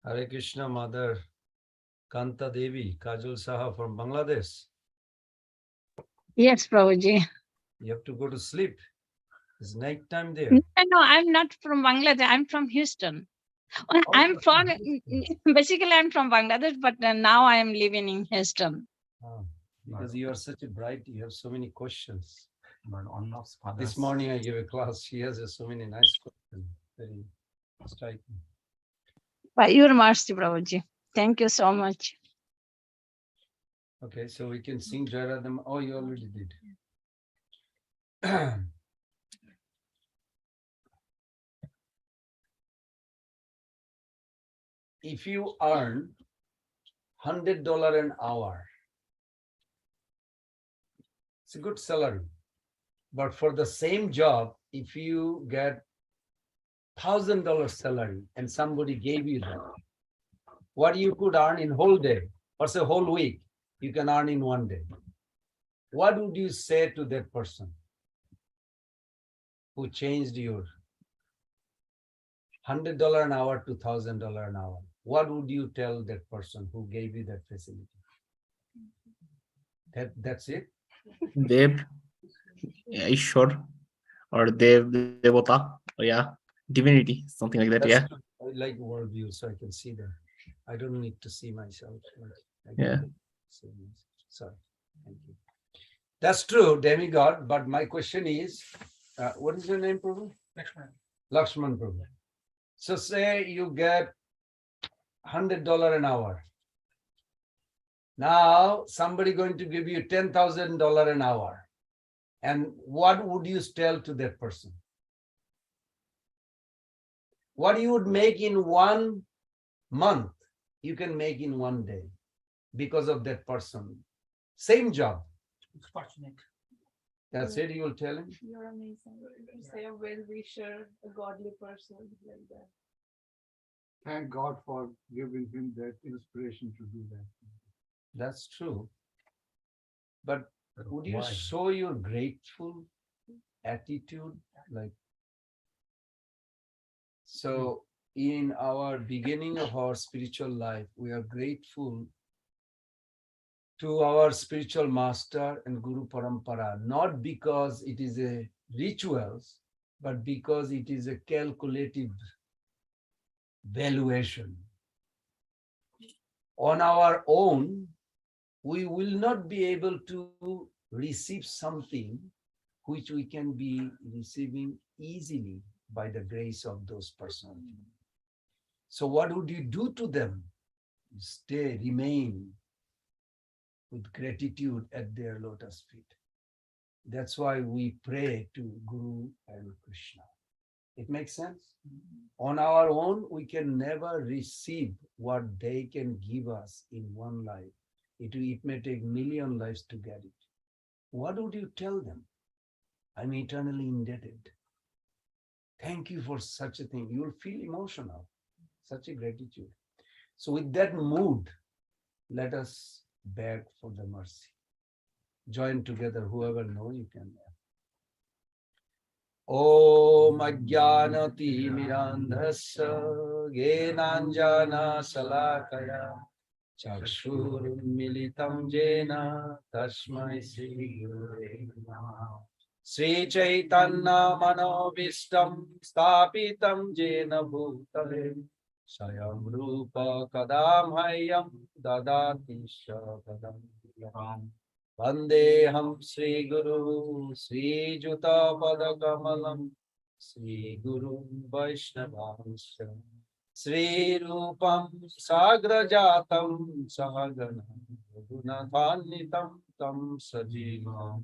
Hare Krishna, Mother Kanta Devi, Kajal Saha from Bangladesh. Yes, Prabhuji. You have to go to sleep. It's night time there. No, I'm not from Bangladesh. I'm from Houston. I'm from, basically, I'm from Bangladesh, but now I am living in Houston. Because you are such a bright, you have so many questions. This morning I gave a class. She has so many nice questions. Very striking. By your mercy, Prabhuji. Thank you so much. Okay, so we can sing Jairadam. Oh, you already did. If you earn $100 an hour, it's a good salary. But for the same job, if you get $1,000 salary and somebody gave you that, what you could earn in whole day or say whole week, you can earn in one day. What would you say to that person who changed your $100 an hour to $1,000 an hour? What would you tell that person who gave you that facility? That's it? Dev, Ishwar, or Dev, Devata, yeah, divinity, something like that. That's Yeah. good. I like worldview, so I can see that. I don't need to see myself. Yeah. Sorry. Thank you. That's true, demigod. But my question is, what is your name, Prabhu? Lakshman. Lakshman Prabhu. So say you get $100 an hour. Now somebody going to give you $10,000 an hour. And what would you tell to that person? What you would make in 1 month, you can make in 1 day because of that person. Same job. It's fortunate. That's it, you will tell him? You're amazing. You say a well-wisher, a godly person, like that. Thank God for giving him that inspiration to do that. That's true. But would you Why? show your grateful attitude? Like, so in our beginning of our spiritual life, we are grateful to our spiritual master and Guru Parampara, not because it is a rituals, but because it is a calculative valuation. On our own, we will not be able to receive something which we can be receiving easily by the grace of those persons. So what would you do to them? Stay, remain with gratitude at their lotus feet. That's why we pray to Guru and Krishna. It makes sense? On our own, we can never receive what they can give us in one life. It may take million lives to get it. What would you tell them? I'm eternally indebted. Thank you for such a thing. You'll feel emotional, such a gratitude. So with that mood, let us beg for the mercy. Join together, whoever know you can. Om Ajnanati Mirandhasya Genanjana Salakaya Chakshur Militam Jena Tasmai Sri Gurave Namah. Sri Chaitanya Manovistam Stapitam Jena Bhutale Sayam Rupa Kadamhayam Dadati Shakadam Vandeham Sri Guru Sri Juta Padakamalam Sri Guru Vaishnavansya Sri Rupam Sagrajatam Sahagana Gunadhanitam Tam Sajivam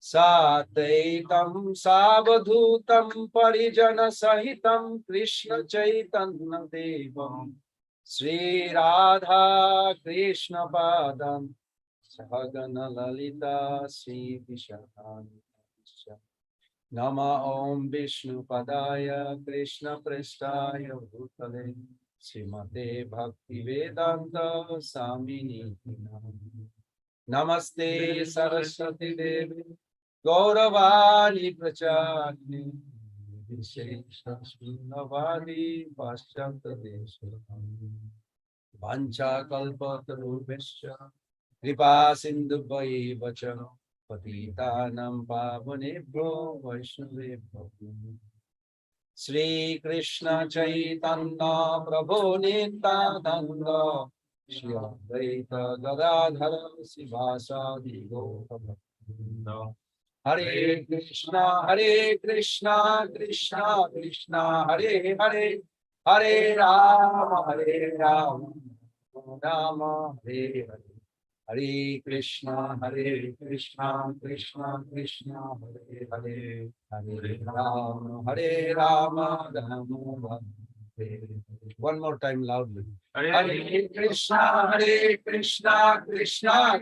Sataitam Savadhutam Parijana Sahitam Krishna Chaitanya Devam Sri Radha Krishna Padam Sahagana Lalita Sri Vishakani Nama Om Vishnu Padaya Krishna Prestaya Bhutale Srimate Bhakti Vedanta Samini Namaste Saraswati Devi Gauravani Prachani Navadi Paschanta Desha Vancha Kalpatarubhescha Kripa Sindhu Vacha Patitanam Pavanebhyo Vaishnavebhyo Sri Krishna Chaitanya Prabhu Nityananda Shri Advaita Gadadhara Sivasadi Gaura Hare Krishna, Krishna Krishna, Hare Hare, Hare Rama, Rama Hare Hare. Hare Krishna, Krishna Krishna, Hare Hare, Hare Rama, Rama Hare Hare. One more time loudly. Hare Krishna, Krishna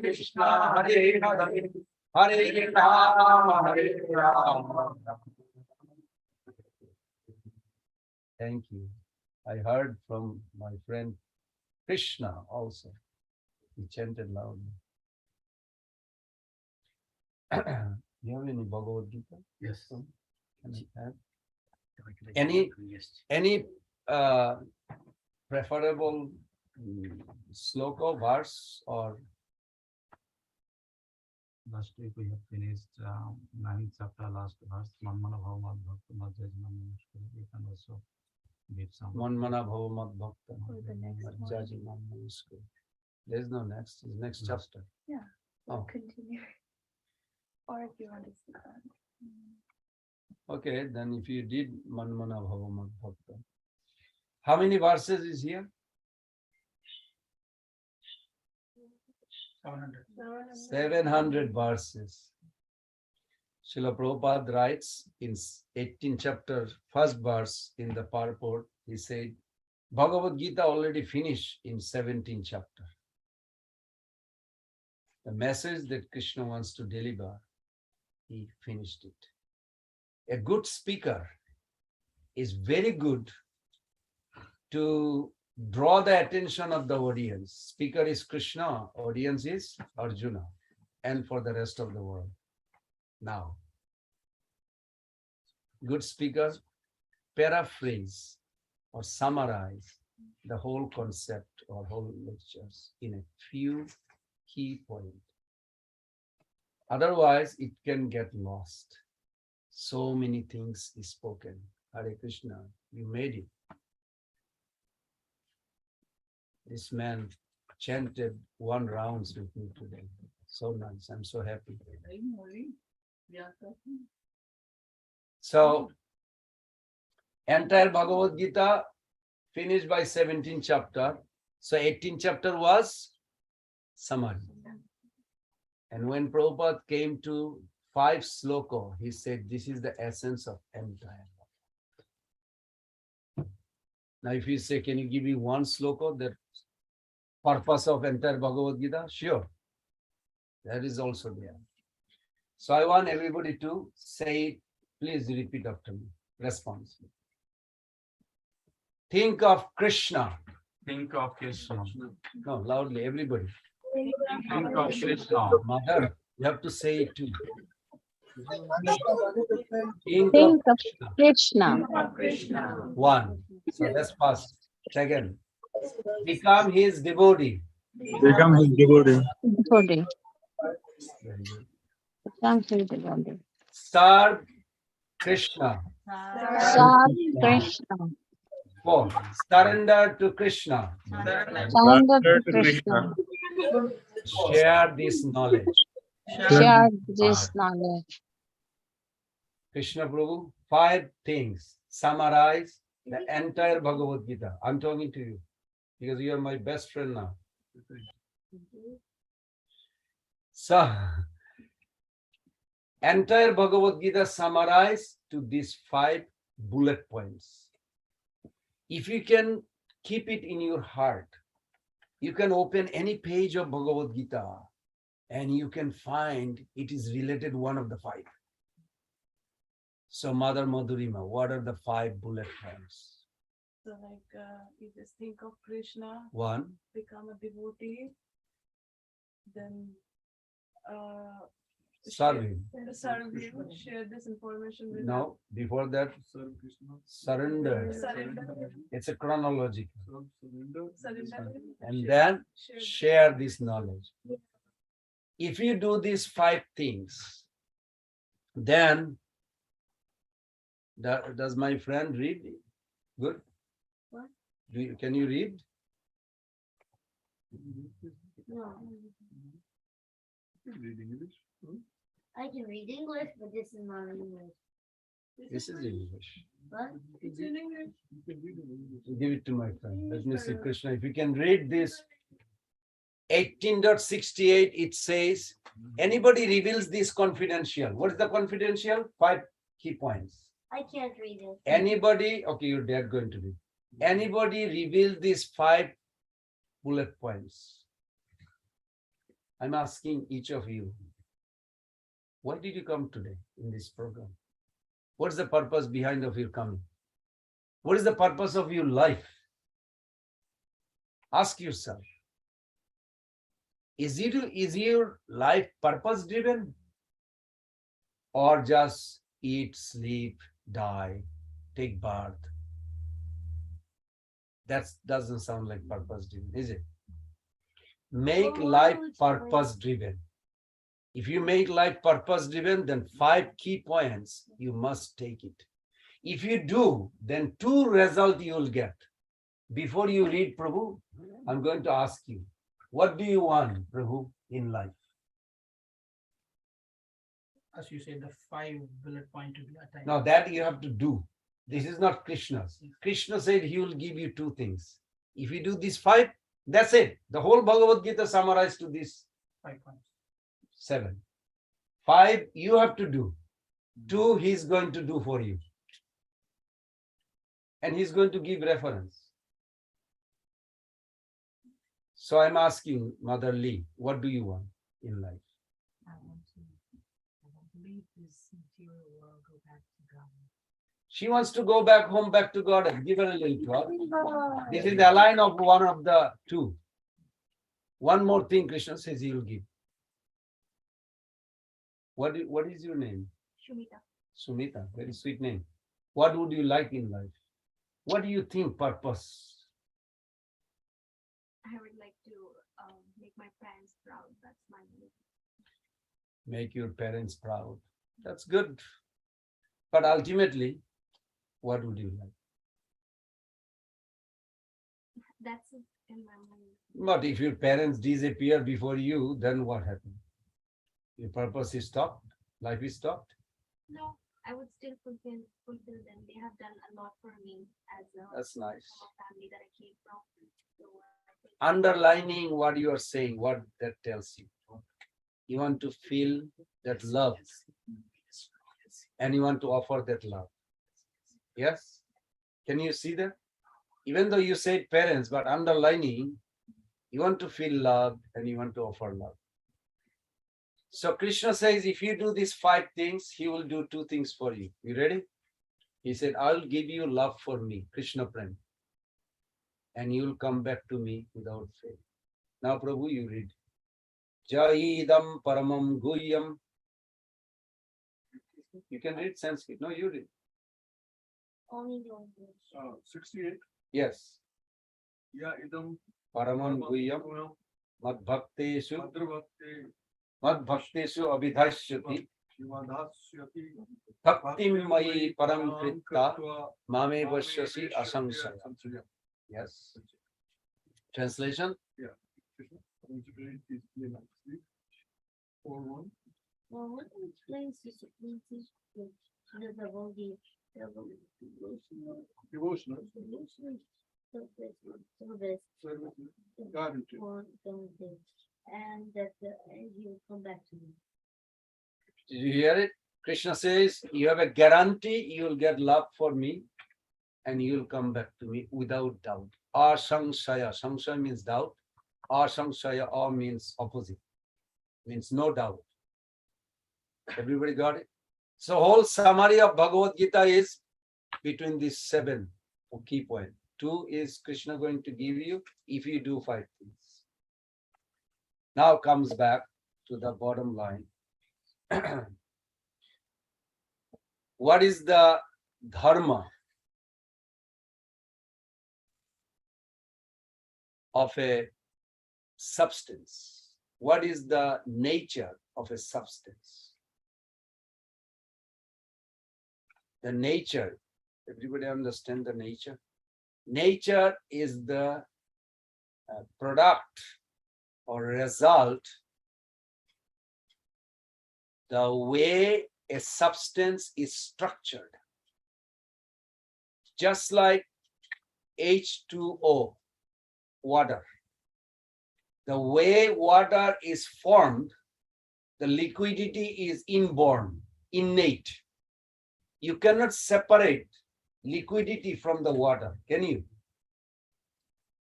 Krishna, Hare Hare. Hare Rama, Hare Rama. Thank you. I heard from my friend Krishna also. He chanted loudly. You have any Bhagavad Gita? Yes. Can I have? Any preferable sloka, verse, or Last week we have finished 9th chapter, last verse. Manmana Bhavamad Bhakta Majjajnam. You can also give some. Manmana Bhavamat Bhakta? Or the next one. Majjajnam Namaskar. There's no next. It's next chapter. Yeah, we'll Oh. continue. Or if you want to see that. Okay, then if you did Manmana Bhavamat Bhakta. How many verses is here? 700 verses. Srila Prabhupada writes in 18th chapter, first verse in the purport, he said, Bhagavad Gita already finished in 17th chapter. The message that Krishna wants to deliver, he finished it. A good speaker is very good to draw the attention of the audience. Speaker is Krishna, audience is Arjuna, and for the rest of the world. Now, good speaker paraphrase or summarize the whole concept or whole lectures in a few key points. Otherwise, it can get lost. So many things is spoken. Hare Krishna, you made it. This man chanted 1 rounds with me today. So nice. I'm so happy. So, entire Bhagavad Gita finished by 17th chapter. So, 18th chapter was summary. And when Prabhupada came to 5 sloka, he said, this is the essence of entire. Now, if you say, can you give me 1 sloka, that purpose of entire Bhagavad Gita? Sure. That is also there. So I want everybody to say it. Please repeat after me. Response. Think of Krishna. Think of Krishna. No, loudly, everybody. Think of Krishna. Mother, you have to say it too. Think Think of of Krishna. Krishna. 1. So that's first. Second, become his devotee. Become his devotee. Devotee. Very good. Become his devotee. Serve Krishna. Serve Krishna. 4. Surrender to Krishna. Surrender to Krishna. Share this knowledge. Share this knowledge. Krishna Prabhu, 5 things. Summarize the entire Bhagavad Gita. I'm talking to you because you are my best friend now. So, entire Bhagavad Gita summarized to these 5 bullet points. If you can keep it in your heart, you can open any page of Bhagavad Gita and you can find it is related one of the 5. So, Mother Madhurima, what are the 5 bullet points? So like you just think of Krishna, serve him. Serve him, share this information with No, before that, Serve Krishna. surrender. Surrender. It's a chronology. Surrender. Surrender. And then share this. this knowledge. If you do these 5 things, then does my friend read? Good. What? Can you read? No, Read English. I can read English, but this is not English. This is English. What? It's in English. You can read in English. Give it to my friend. Let me see, Krishna. If you can read this 18.68, it says, anybody reveals this confidential. What is the confidential? 5 key points. I can't read it. Anybody, okay, your dad going to read. Anybody reveal these 5 bullet points. I'm asking each of you, why did you come today in this program? What is the purpose behind of your coming? What is the purpose of your life? Ask yourself. Is your life purpose driven? Or just eat, sleep, die, take birth? That doesn't sound like purpose driven, is it? Make Well, why life would you purpose driven. If you make life purpose driven, then 5 key points, you must take it. If you do, then 2 results you will get. Before you read, Prabhu, I'm going to ask you, what do you want, Prabhu, in life? As you said, the 5 bullet point to be attained. Now that you have to do. This is not Krishna's. Krishna said he will give you 2 things. If you do these 5, that's it. The whole Bhagavad Gita summarized to these 5 points. 7. 5 you have to do. 2 he's going to do for you. And he's going to give reference. So I'm asking Mother Lee, what do you want in life? I want to leave this material world, go back to God. She wants to go back home, back to God, and give her a little talk. This is the line of one of the 2. One more thing Krishna says he will give. What is your name? Shumita. Sumita, very sweet name. What would you like in life? What do you think purpose? I would like to make my parents proud. That's my goal. Make your parents proud. That's good. But ultimately, what would you like? That's it in my mind. But if your parents disappear before you, then what happened? Your purpose is stopped. Life is stopped. No, I would still fulfill them. They have done a lot for me as a That's nice. family that I came from. So I think Underlining what you are saying, what that tells you. You want to feel that love. And you want to offer that love. Yes? Can you see that? Even though you said parents, but underlining, you want to feel love and you want to offer love. So Krishna says, if you do these 5 things, he will do 2 things for you. You ready? He said, I'll give you love for me, Krishna Pran. And you will come back to me without fail. Now, Prabhu, you read. Jaidam paramam guhyam. You can read Sanskrit. No, you read. Only know English. 68. Yes. Yeah, idam. Paramam guhyam madbhakteshu Madravate madbhakteshu abhidhashyati Shivadasyati bhaktim mayi param kritta mame vashyasi asamsaya. Yes. Translation? Yeah. Krishna, I want you to read this clearly. 4:1. Well, what explains the sequences of the devotee, Devotional service, service, guarantee. and that he will come back to me. Did you hear it? Krishna says, you have a guarantee you will get love for me and you will come back to me without doubt. Asamshaya. Samshaya means doubt. Asamshaya means opposite. Means no doubt. Everybody got it? So whole summary of Bhagavad Gita is between these 7 key points. 2 is Krishna going to give you if you do 5 things. Now comes back to the bottom line. What is the dharma of a substance? What is the nature of a substance? The nature, everybody understand the nature? Nature is the product or result, the way a substance is structured. Just like H2O, water. The way water is formed, the liquidity is inborn, innate. You cannot separate liquidity from the water, can you?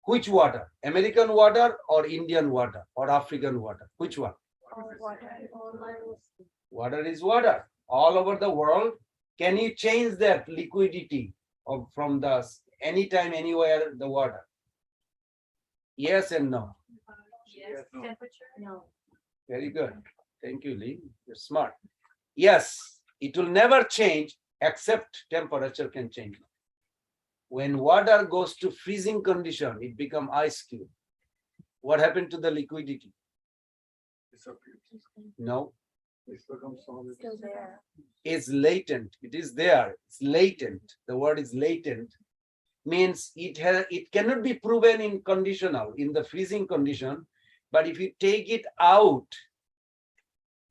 Which water? American water or Indian water or African water? Which one? Water is water. All over the world, can you change that liquidity from the anytime, anywhere, the water? Yes and no. Yes. Temperature? No. Very good. Thank you, Lee. You're smart. Yes, it will never change except temperature can change. When water goes to freezing condition, it becomes ice cube. What happened to the liquidity? No. It becomes solid. Still there. It's latent. It is there. It's latent. The word is latent. Means it cannot be proven in conditional, in the freezing condition. But if you take it out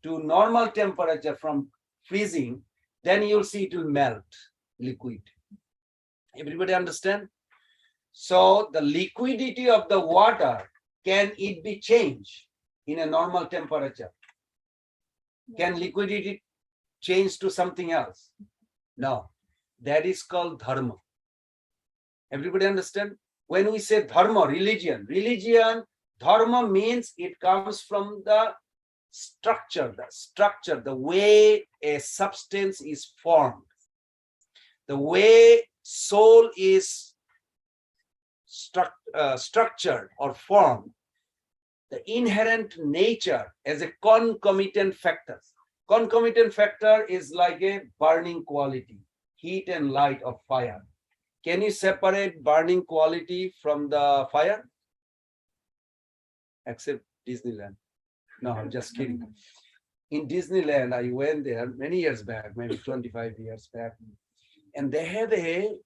to normal temperature from freezing, then you'll see it will melt liquid. Everybody understand? So the liquidity of the water, can it be changed in a normal temperature? Can liquidity change to something else? No. That is called dharma. Everybody understand? When we say dharma, religion, dharma means it comes from the structure, the way a substance is formed, the way soul is structured or formed, the inherent nature as a concomitant factor. Concomitant factor is like a burning quality, heat and light of fire. Can you separate burning quality from the fire? Except Disneyland. No, I'm just kidding. In Disneyland, I went there many years back, maybe 25 years back, and they have a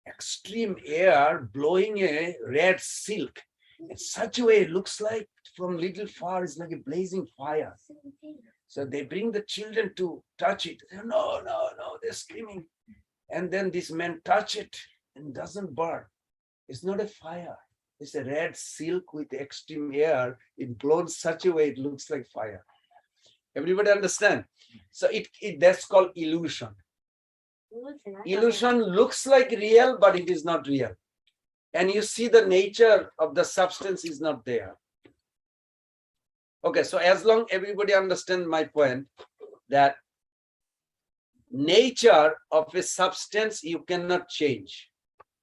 extreme air blowing a red silk in such a way it looks like from little far it's like a blazing fire. So they bring the children to touch it. They say, no, they're screaming. And then this man touch it and doesn't burn. It's not a fire. It's a red silk with extreme air. It glows such a way it looks like fire. Everybody understand? So that's called illusion. Illusion looks like real, but it is not real. And you see the nature of the substance is not there. Okay, so as long everybody understand my point, that nature of a substance you cannot change.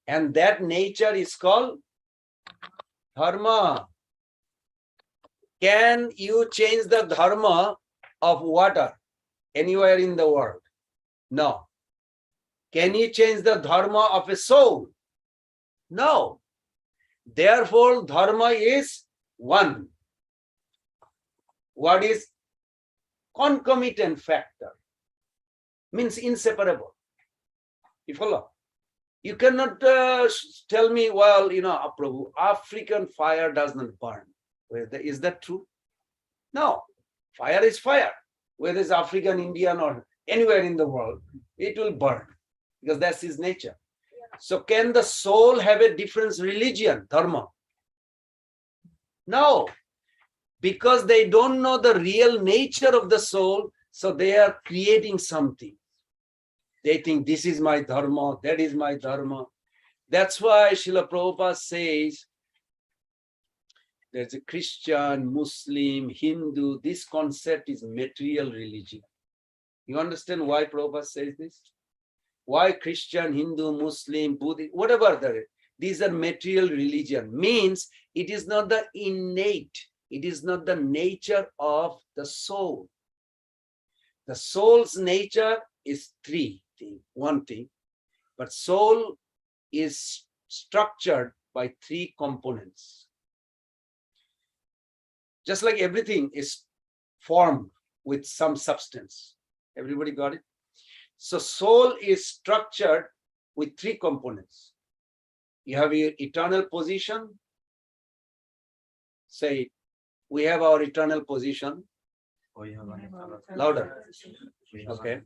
And that nature is called dharma. Can you change the dharma of water anywhere in the world? No. Can you change the dharma of a soul? No. Therefore, dharma is one. What is concomitant factor? Means inseparable. You follow? You cannot tell me, well, Prabhu, African fire does not burn. Is that true? No. Fire is fire. Whether it's African, Indian, or anywhere in the world, it will burn because that's his nature. So can the soul have a different religion, dharma? No. Because they don't know the real nature of the soul, so they are creating something. They think this is my dharma, that is my dharma. That's why Srila Prabhupada says there's a Christian, Muslim, Hindu. This concept is material religion. You understand why Prabhupada says this? Why Christian, Hindu, Muslim, Buddhist, whatever these are material religion. Means it is not the innate It is not the nature of the soul. The soul's nature is one thing, but soul is structured by three components. Just like everything is formed with some substance. Everybody got it? So soul is structured with three components. You have your eternal position. Say, we have our eternal position. Louder. Okay.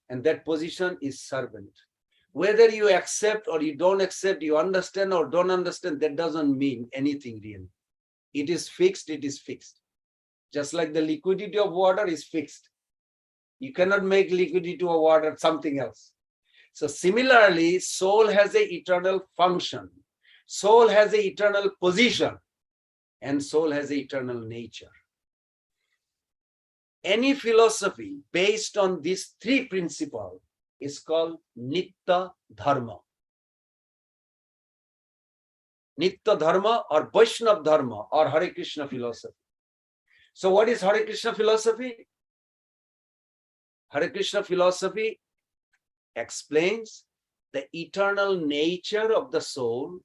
And that position is servant. Whether you accept or you don't accept, you understand or don't understand, that doesn't mean anything really. It is fixed, it is fixed. Just like the liquidity of water is fixed. You cannot make liquidity of water something else. So similarly, soul has an eternal function. Soul has an eternal position. And soul has an eternal nature. Any philosophy based on these three principles is called Nitya Dharma. Nitya Dharma or Vaishnava Dharma or Hare Krishna philosophy. So what is Hare Krishna philosophy? Hare Krishna philosophy explains the eternal nature of the soul,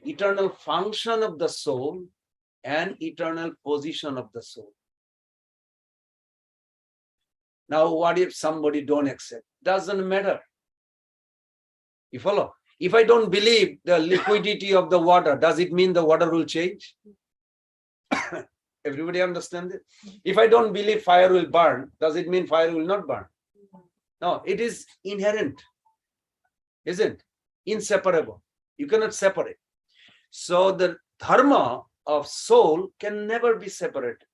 eternal function of the soul, and eternal position of the soul. Now, what if somebody don't accept? Doesn't matter. You follow? If I don't believe the liquidity of the water, does it mean the water will change? Everybody understand it? If I don't believe fire will burn, does it mean fire will not burn? No, it is inherent, isn't it? Inseparable. You cannot separate. So the dharma of soul can never be separated.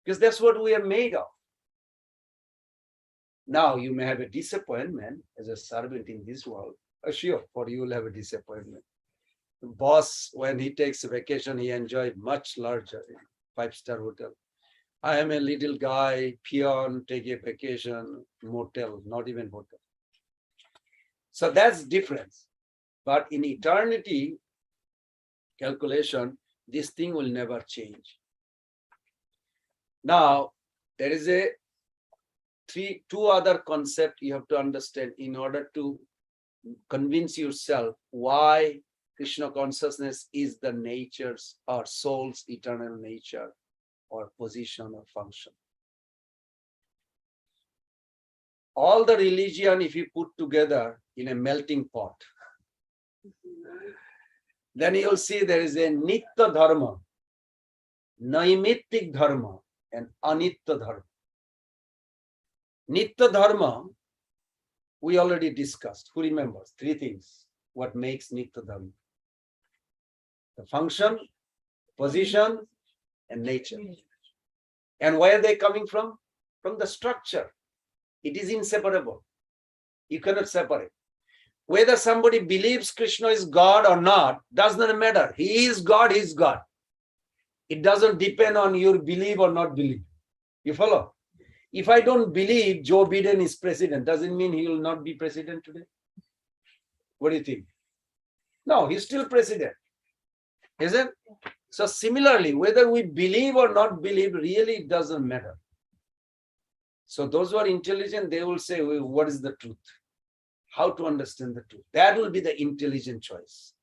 Because that's what we are made of. Now you may have a disappointment as a servant in this world. Sure, for you will have a disappointment. The boss, when he takes a vacation, he enjoys much larger 5-star hotel. I am a little guy, peon, take a vacation, motel, not even hotel. So that's difference. But in eternity calculation, this thing will never change. Now, there is two other concepts you have to understand in order to convince yourself why Krishna consciousness is the nature's or soul's eternal nature or position or function. All the religion, if you put together in a melting pot, then you'll see there is a Nitya Dharma, Naimittik Dharma, and Anitya Dharma. Nitya Dharma, we already discussed. Who remembers? Three things. What makes Nitya Dharma? The function, position, and nature. And where are they coming from? From the structure. It is inseparable. You cannot separate. Whether somebody believes Krishna is God or not, does not matter. He is God, he is God. It doesn't depend on your belief or not belief. You follow? If I don't believe Joe Biden is president, doesn't mean he will not be president today. What do you think? No, he's still president. Isn't it? So similarly, whether we believe or not believe, really it doesn't matter. So those who are intelligent, they will say, well, what is the truth? How to understand the truth? That will be the intelligent choice.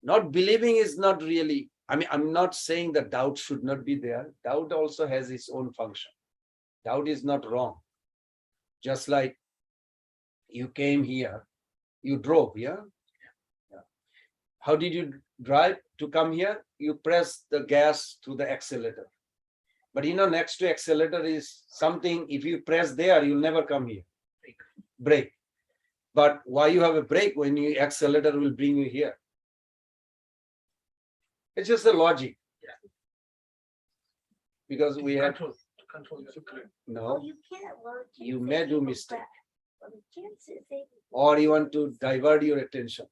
Not believing is not really, I mean, I'm not saying that doubt should not be there. Doubt also has its own function. Doubt is not wrong. Just like you came here, you drove, yeah? How did you drive to come here? You press the gas to the accelerator. But you know, next to accelerator is something, if you press there, you'll never come here. Brake. But why you have a brake when you accelerator will bring you here? It's just a logic. Yeah. Because we have control. no, You can't. Well, you you can't may say do go mistake. back. Well, you can't say Or you want to divert your attention.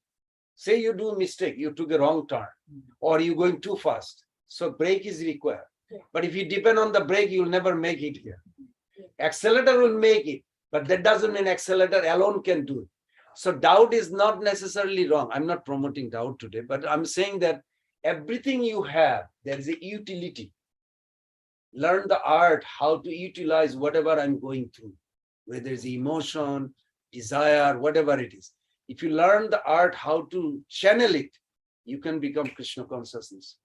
Say you do mistake, you took a wrong turn, or you're going too fast. So brake is required. Yeah. But if you depend on the brake, you'll never make it here. Yeah. Accelerator will make it, but that doesn't mean accelerator alone can do it. So doubt is not necessarily wrong. I'm not promoting doubt today, but I'm saying that everything you have, there is a utility. Learn the art how to utilize whatever I'm going through, whether it's emotion, desire, whatever it is. If you learn the art how to channel it, you can become Krishna consciousness.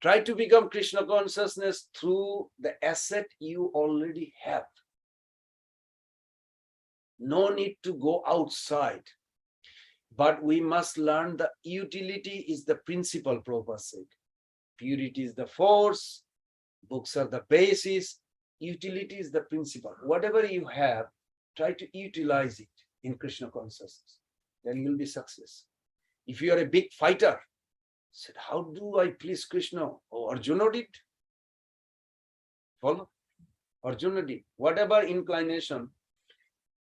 Try to become Krishna consciousness through the asset you already have. No need to go outside. But we must learn the utility is the principal, Prabhupada said. Purity is the force, books are the basis, utility is the principle. Whatever you have, try to utilize it in Krishna consciousness. Then you'll be success. If you are a big fighter, said, how do I please Krishna? Oh, Arjuna did. Follow? Arjuna did. Whatever inclination,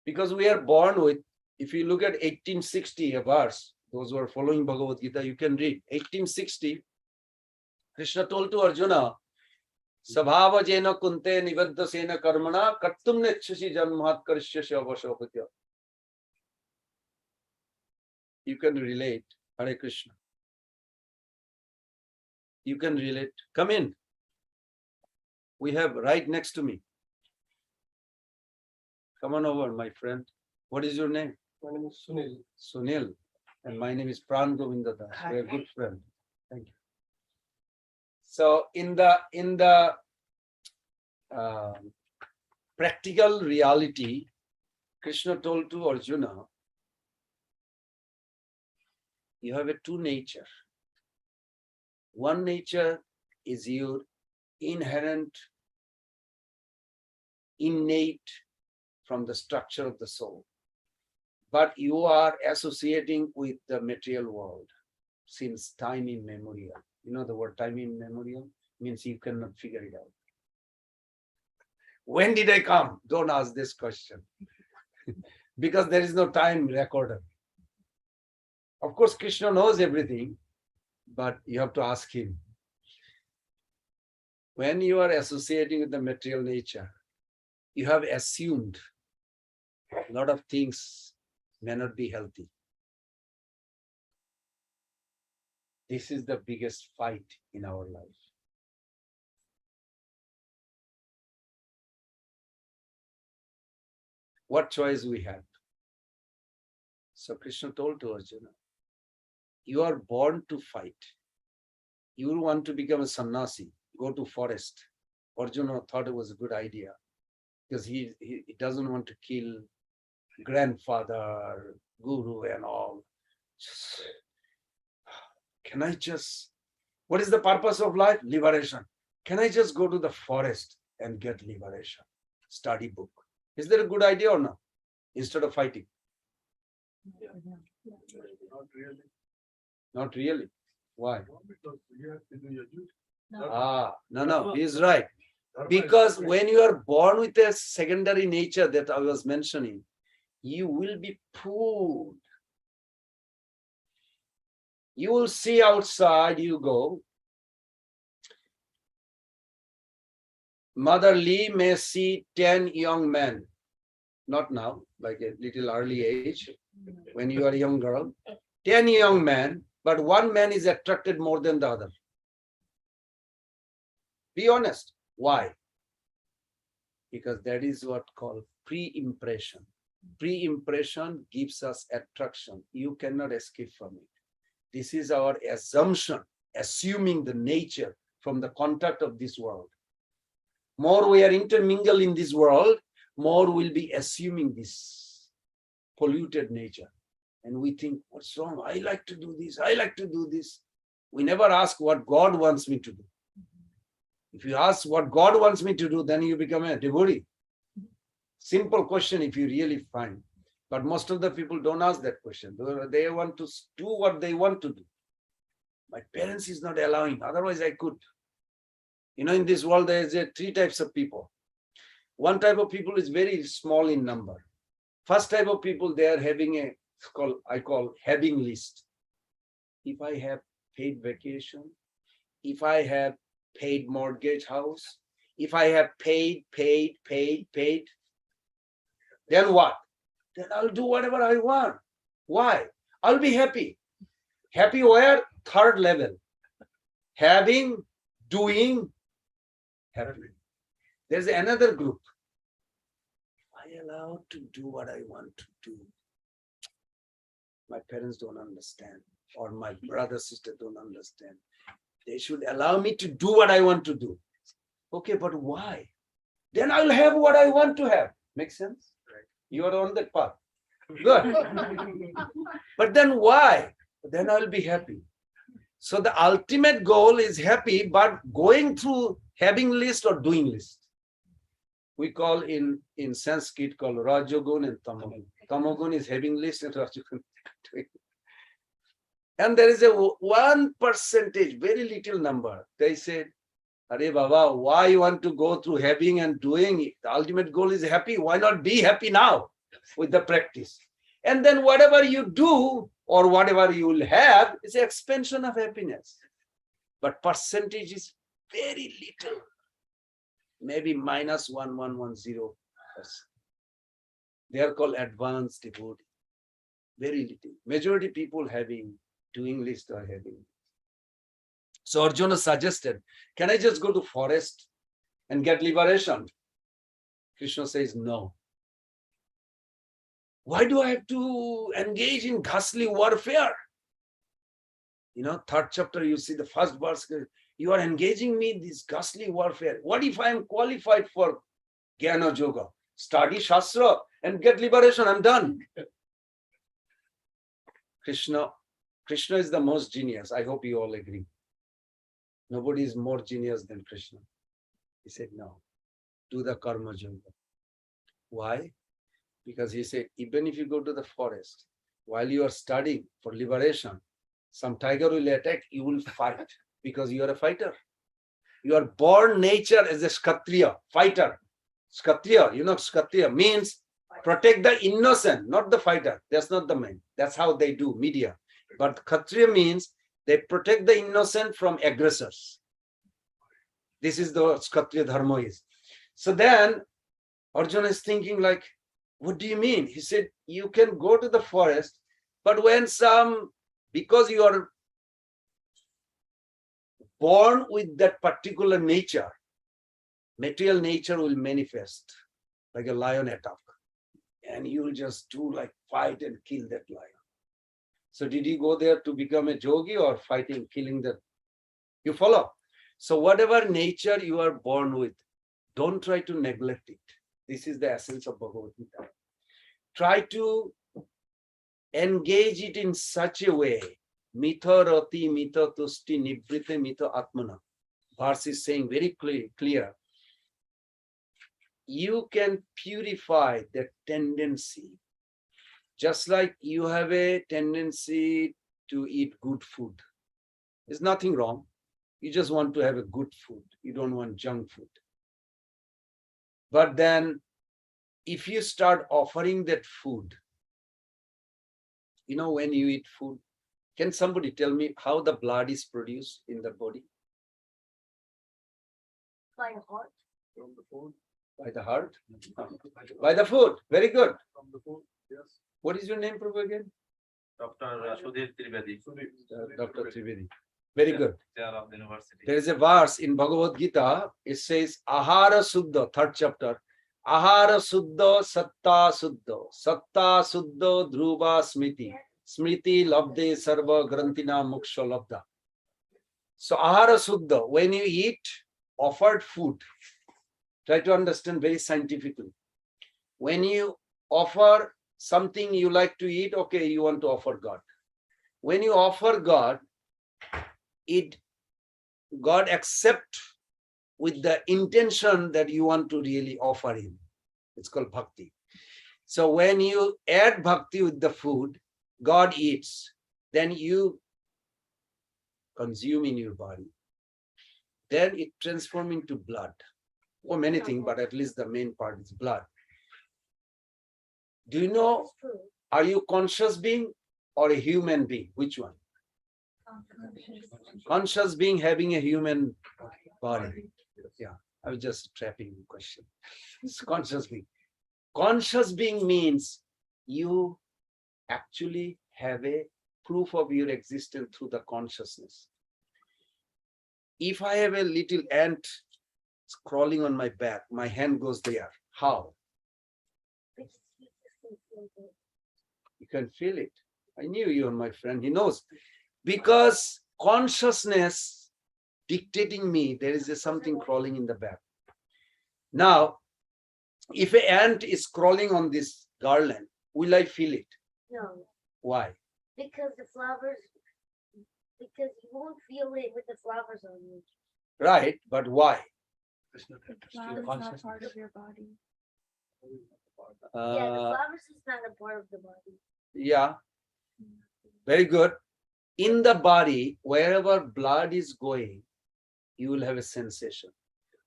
because we are born with, if you look at 1860, a verse, those who are following Bhagavad Gita, you can read. 1860, Krishna told to Arjuna, Sabhava jena kunte nivadda sena karmana kattum nechasi janmat karishyasya avashopatya. You can relate. Hare Krishna. You can relate. Come in. We have right next to me. Come on over, my friend. What is your name? My name is Sunil. Sunil. And my name is Pran Govinda. We are good friends. Thank you. So in the practical reality, Krishna told to Arjuna, you have a two nature. One nature is your inherent, innate from the structure of the soul. But you are associating with the material world since time immemorial. You know the word time immemorial means you cannot figure it out. When did I come? Don't ask this question. Because there is no time recorded. Of course, Krishna knows everything, but you have to ask him. When you are associating with the material nature, you have assumed a lot of things may not be healthy. This is the biggest fight in our life. What choice we have? So Krishna told to Arjuna, you are born to fight. You want to become a sannyasi, go to forest. Arjuna thought it was a good idea because he doesn't want to kill grandfather, guru and all. Can I just, what is the purpose of life? Liberation. Can I just go to the forest and get liberation? Study book. Is that a good idea or not? Instead of fighting? Not really. Not really. Why? Because you have to do your duty. No, he is right. Because when you are born with a secondary nature that I was mentioning, you will be pulled. You will see outside, you go. Mother Lee may see 10 young men, not now, like a little early age, when you are a young girl, 10 young men, but one man is attracted more than the other. Be honest. Why? Because that is what called pre-impression. Pre-impression gives us attraction. You cannot escape from it. This is our assumption, assuming the nature from the contact of this world. More we are intermingled in this world, more we'll be assuming this polluted nature. And we think, what's wrong? I like to do this. I like to do this. We never ask what God wants me to do. If you ask what God wants me to do, then you become a devotee. Simple question if you really find. But most of the people don't ask that question. They want to do what they want to do. My parents is not allowing, otherwise I could. You know, in this world, there is three types of people. One type of people is very small in number. First type of people, they are having I call having list. If I have paid vacation, if I have paid mortgage house, if I have paid, then what? Then I'll do whatever I want. Why? I'll be happy. Happy where? Third level. having, doing, happy. There's another group. I allowed to do what I want to do. My parents don't understand, or my brother, sister don't understand. They should allow me to do what I want to do. Okay, but why? Then I'll have what I want to have. Make sense? You are on that path. Good. But then why? Then I'll be happy. So the ultimate goal is happy, but going through having list or doing list. We call in Sanskrit called Rajogun and Tamagun. Tamagun is having list and Rajogun doing. And there is a 1%, very little number. They said, Are Baba, why you want to go through having and doing? The ultimate goal is happy. Why not be happy now with the practice? And then whatever you do or whatever you will have is an expansion of happiness. But percentage is very little. Maybe minus 1110%. They are called advanced devotee. Very little. Majority people having doing list or having. So Arjuna suggested, can I just go to forest and get liberation? Krishna says, no. Why do I have to engage in ghastly warfare? You know, 3rd chapter, you see the first verse, you are engaging me in this ghastly warfare. What if I am qualified for Jnana Yoga? Study Shastra and get liberation, I'm done. Krishna is the most genius. I hope you all agree. Nobody is more genius than Krishna. He said, no, do the karma yoga. Why? Because he said, even if you go to the forest, while you are studying for liberation, some tiger will attack, you will fight because you are a fighter. You are born nature as a Kshatriya, fighter. Kshatriya, you know, Kshatriya means protect the innocent, not the fighter. That's not the man. That's how they do media. But Kshatriya means they protect the innocent from aggressors. This is the Kshatriya dharma is. So then Arjuna is thinking like, what do you mean? He said, you can go to the forest, but when because you are born with that particular nature, material nature will manifest like a lion attack. And you will just do like fight and kill that lion. So did he go there to become a yogi or fighting, killing the? You follow? So whatever nature you are born with, don't try to neglect it. This is the essence of Bhagavad Gita. Try to engage it in such a way. Mitha rati, mitha tusti, nibrite, mitha atmana. Verse is saying very clear. You can purify that tendency. Just like you have a tendency to eat good food. There's nothing wrong. You just want to have a good food. You don't want junk food. But then if you start offering that food, you know, when you eat food, can somebody tell me how the blood is produced in the body? By the heart. From the food. By the heart? By the food. Very good. From the food, yes. What is your name, Prabhu, again? Dr. Sudhir Trivedi, Dr. Trivedi. Very good. chair of the university. There is a verse in Bhagavad Gita. It says, Ahara Suddha, 3rd chapter. Ahara Suddha, Satta Suddha. Satta Suddha, Dhruva Smriti. Smriti Labde Sarva Grantina Moksha Labda. So Ahara Suddha, when you eat offered food, try to understand very scientifically. When you offer something you like to eat, okay, you want to offer God. When you offer God, God accept with the intention that you want to really offer him. It's called bhakti. So when you add bhakti with the food, God eats, then you consume in your body. Then it transforms into blood. Or many things, but at least the main part is blood. Do you know, are you conscious being or a human being? Which one? Conscious being having a human body. Yeah, I was just trapping the question. It's conscious being. Conscious being means you actually have a proof of your existence through the consciousness. If I have a little ant crawling on my back, my hand goes there. How? You can feel it. I knew you are my friend. He knows. Because consciousness dictating me, there is something crawling in the back. Now, if an ant is crawling on this garland, will I feel it? No, Why? because you won't feel it with the flowers on you. Right, but why? The flower is not part of your body. Yeah, the flowers is not a part of the body. Yeah, very good. In the body, wherever blood is going, you will have a sensation.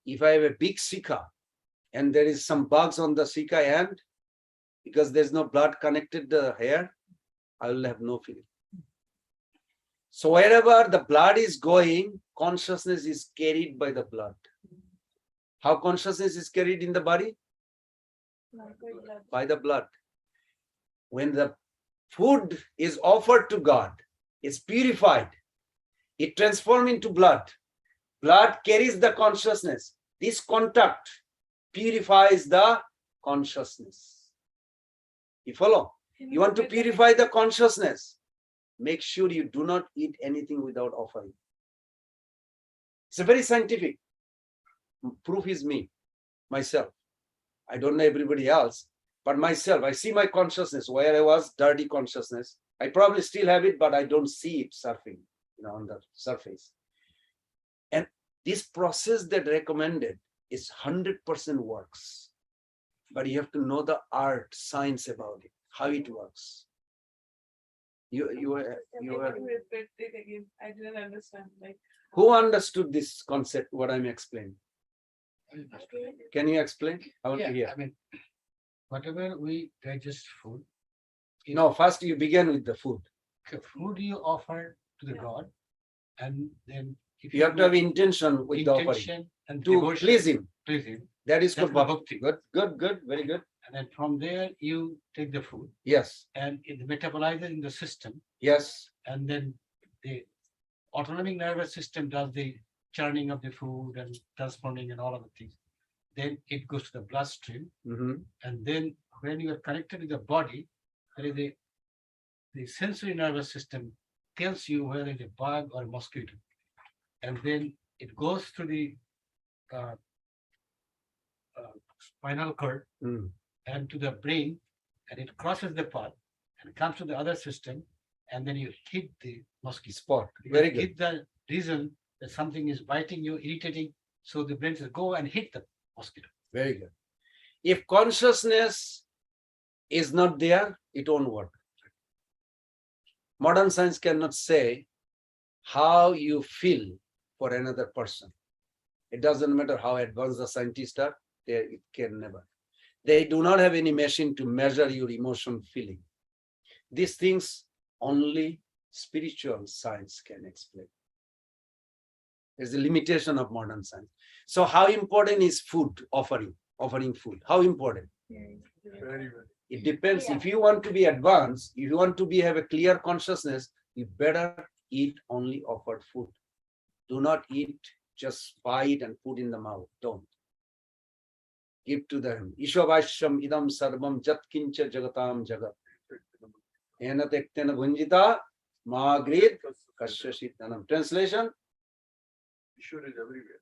If I have a big sika and there is some bugs on the sika end, because there's no blood connected to the hair, I will have no feeling. So wherever the blood is going, consciousness is carried by the blood. How consciousness is carried in the body? By the blood. When the food is offered to God, it's purified. It transforms into blood. Blood carries the consciousness. This contact purifies the consciousness. You follow? You want to purify the consciousness. Make sure you do not eat anything without offering. It's a very scientific. Proof is me, myself. I don't know everybody else, but myself. I see my consciousness where I was, dirty consciousness. I probably still have it, but I don't see it surfing, on the surface. And this process that recommended is 100% works. But you have to know the art, science about it, how it works. You are. Repeat it again. I didn't understand. Who understood this concept, what I'm explaining? Can you explain? I want to hear. I mean, whatever we digest food. No, first you begin with the food. Food you offer to the God, and then if You have to have intention with the offering. And to devotion, please him. please him. That is That's good. the bhakti. Good, very good. And then from there you take the food Yes, and it metabolizes in the system, yes, and then the autonomic nervous system does the churning of the food and transporting and all of the things. Then it goes to the bloodstream, and then when you are connected with the body, there is the sensory nervous system tells you whether it's a bug or a mosquito, and then it goes to the spinal cord and to the brain, and it crosses the path and comes to the other system, and then you hit the mosquito spot. because Very you good. hit the reason that something is biting you, irritating, so the brain says go and hit the mosquito. Very good. If consciousness is not there, it won't work. Modern science cannot say how you feel for another person. It doesn't matter how advanced the scientists are, it can never. They do not have any machine to measure your emotion feeling. These things only spiritual science can explain. There's a limitation of modern science. So how important is food, offering food? How important? Very, very. It depends. If you want to be advanced, if you want to have a clear consciousness, you better eat only offered food. Do not eat, just buy it and put in the mouth. Don't. Give to them. Ishvavasham idam sarvam jat kincha jagatam jagat. Ena tektena bhunjita magrid kasyashitanam. Translation? Issue is everywhere.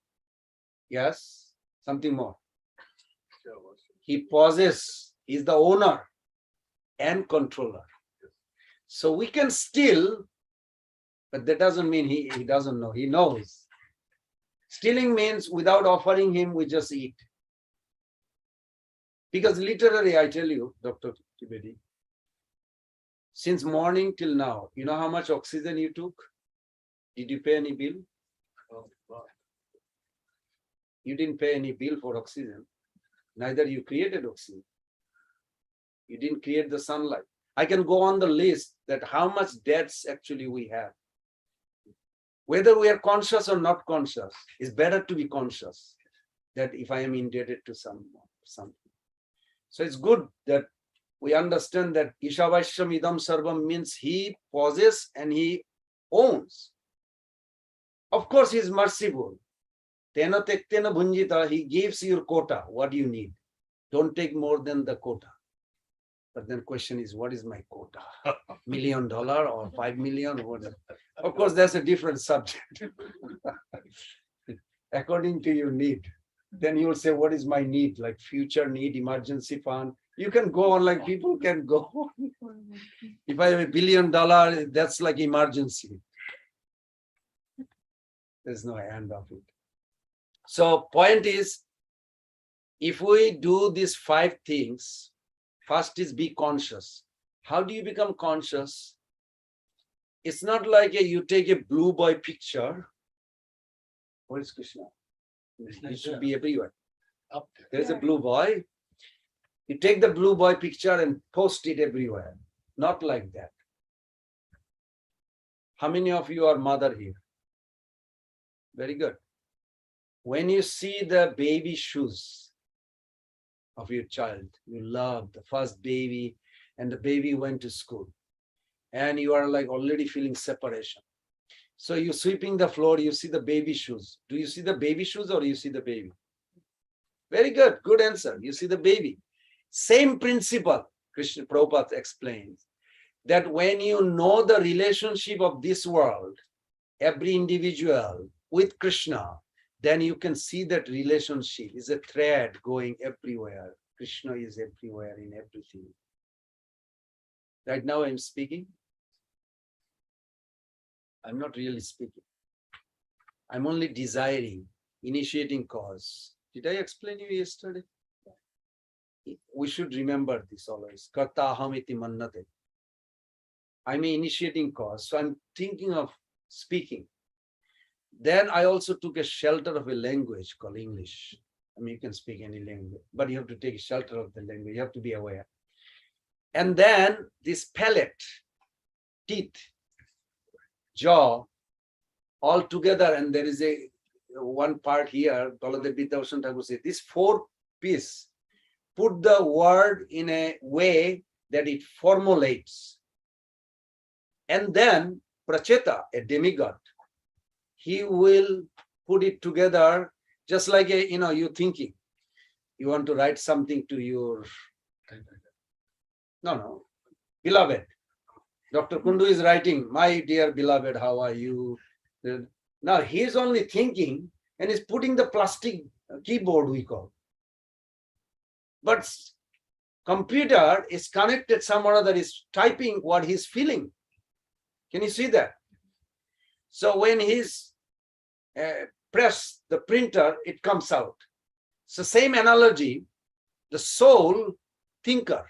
Yes. Something more. He possesses, he's the owner and controller. So we can steal, but that doesn't mean he doesn't know. He knows. Stealing means without offering him, we just eat. Because literally, I tell you, Dr. Tibedi, since morning till now, you know how much oxygen you took? Did you pay any bill? You didn't pay any bill for oxygen. Neither you created oxygen. You didn't create the sunlight. I can go on the list that how much debts actually we have. Whether we are conscious or not conscious, it's better to be conscious that if I am indebted to something. So it's good that we understand that Ishavasham idam sarvam means he possesses and he owns. Of course, he's merciful. Tena tektena bhunjita, he gives you quota, what you need. Don't take more than the quota. But then question is, what is my quota? $1 million or 5 million? Or whatever. Of course, that's a different subject. According to your need. Then you will say, what is my need? Like future need, emergency fund. You can go on like people can go on. If I have $1 billion, that's like emergency. There's no end of it. So point is, if we do these 5 things, first is be conscious. How do you become conscious? It's not like you take a blue boy picture. Where is Krishna? He should be everywhere. Up there. There's a blue boy. You take the blue boy picture and post it everywhere. Not like that. How many of you are mother here? Very good. When you see the baby shoes of your child, you love the first baby, and the baby went to school, and you are like already feeling separation. So you're sweeping the floor, you see the baby shoes. Do you see the baby shoes or you see the baby? Very good, good answer. You see the baby. Same principle, Krishna Prabhupada explains, that when you know the relationship of this world, every individual with Krishna, then you can see that relationship is a thread going everywhere. Krishna is everywhere in everything. Right now I'm speaking. I'm not really speaking. I'm only desiring, initiating cause. Did I explain you yesterday? We should remember this always. Karta aham iti mannate. I'm initiating cause. So I'm thinking of speaking. Then I also took a shelter of a language called English. I mean, you can speak any language, but you have to take shelter of the language. You have to be aware. And then this palate, teeth, jaw, all together, and there is a one part here, Baladev Vidyabhushan Thakur says, this 4 piece, put the word in a way that it formulates. And then Pracheta, a demigod, he will put it together just like a, you're thinking. You want to write something to your, no, beloved. Dr. Kundu is writing, my dear beloved, how are you? Now he's only thinking and is putting the plastic keyboard we call. But computer is connected someone that is typing what he's feeling. Can you see that? So when he's press the printer, it comes out. So same analogy, the soul thinker,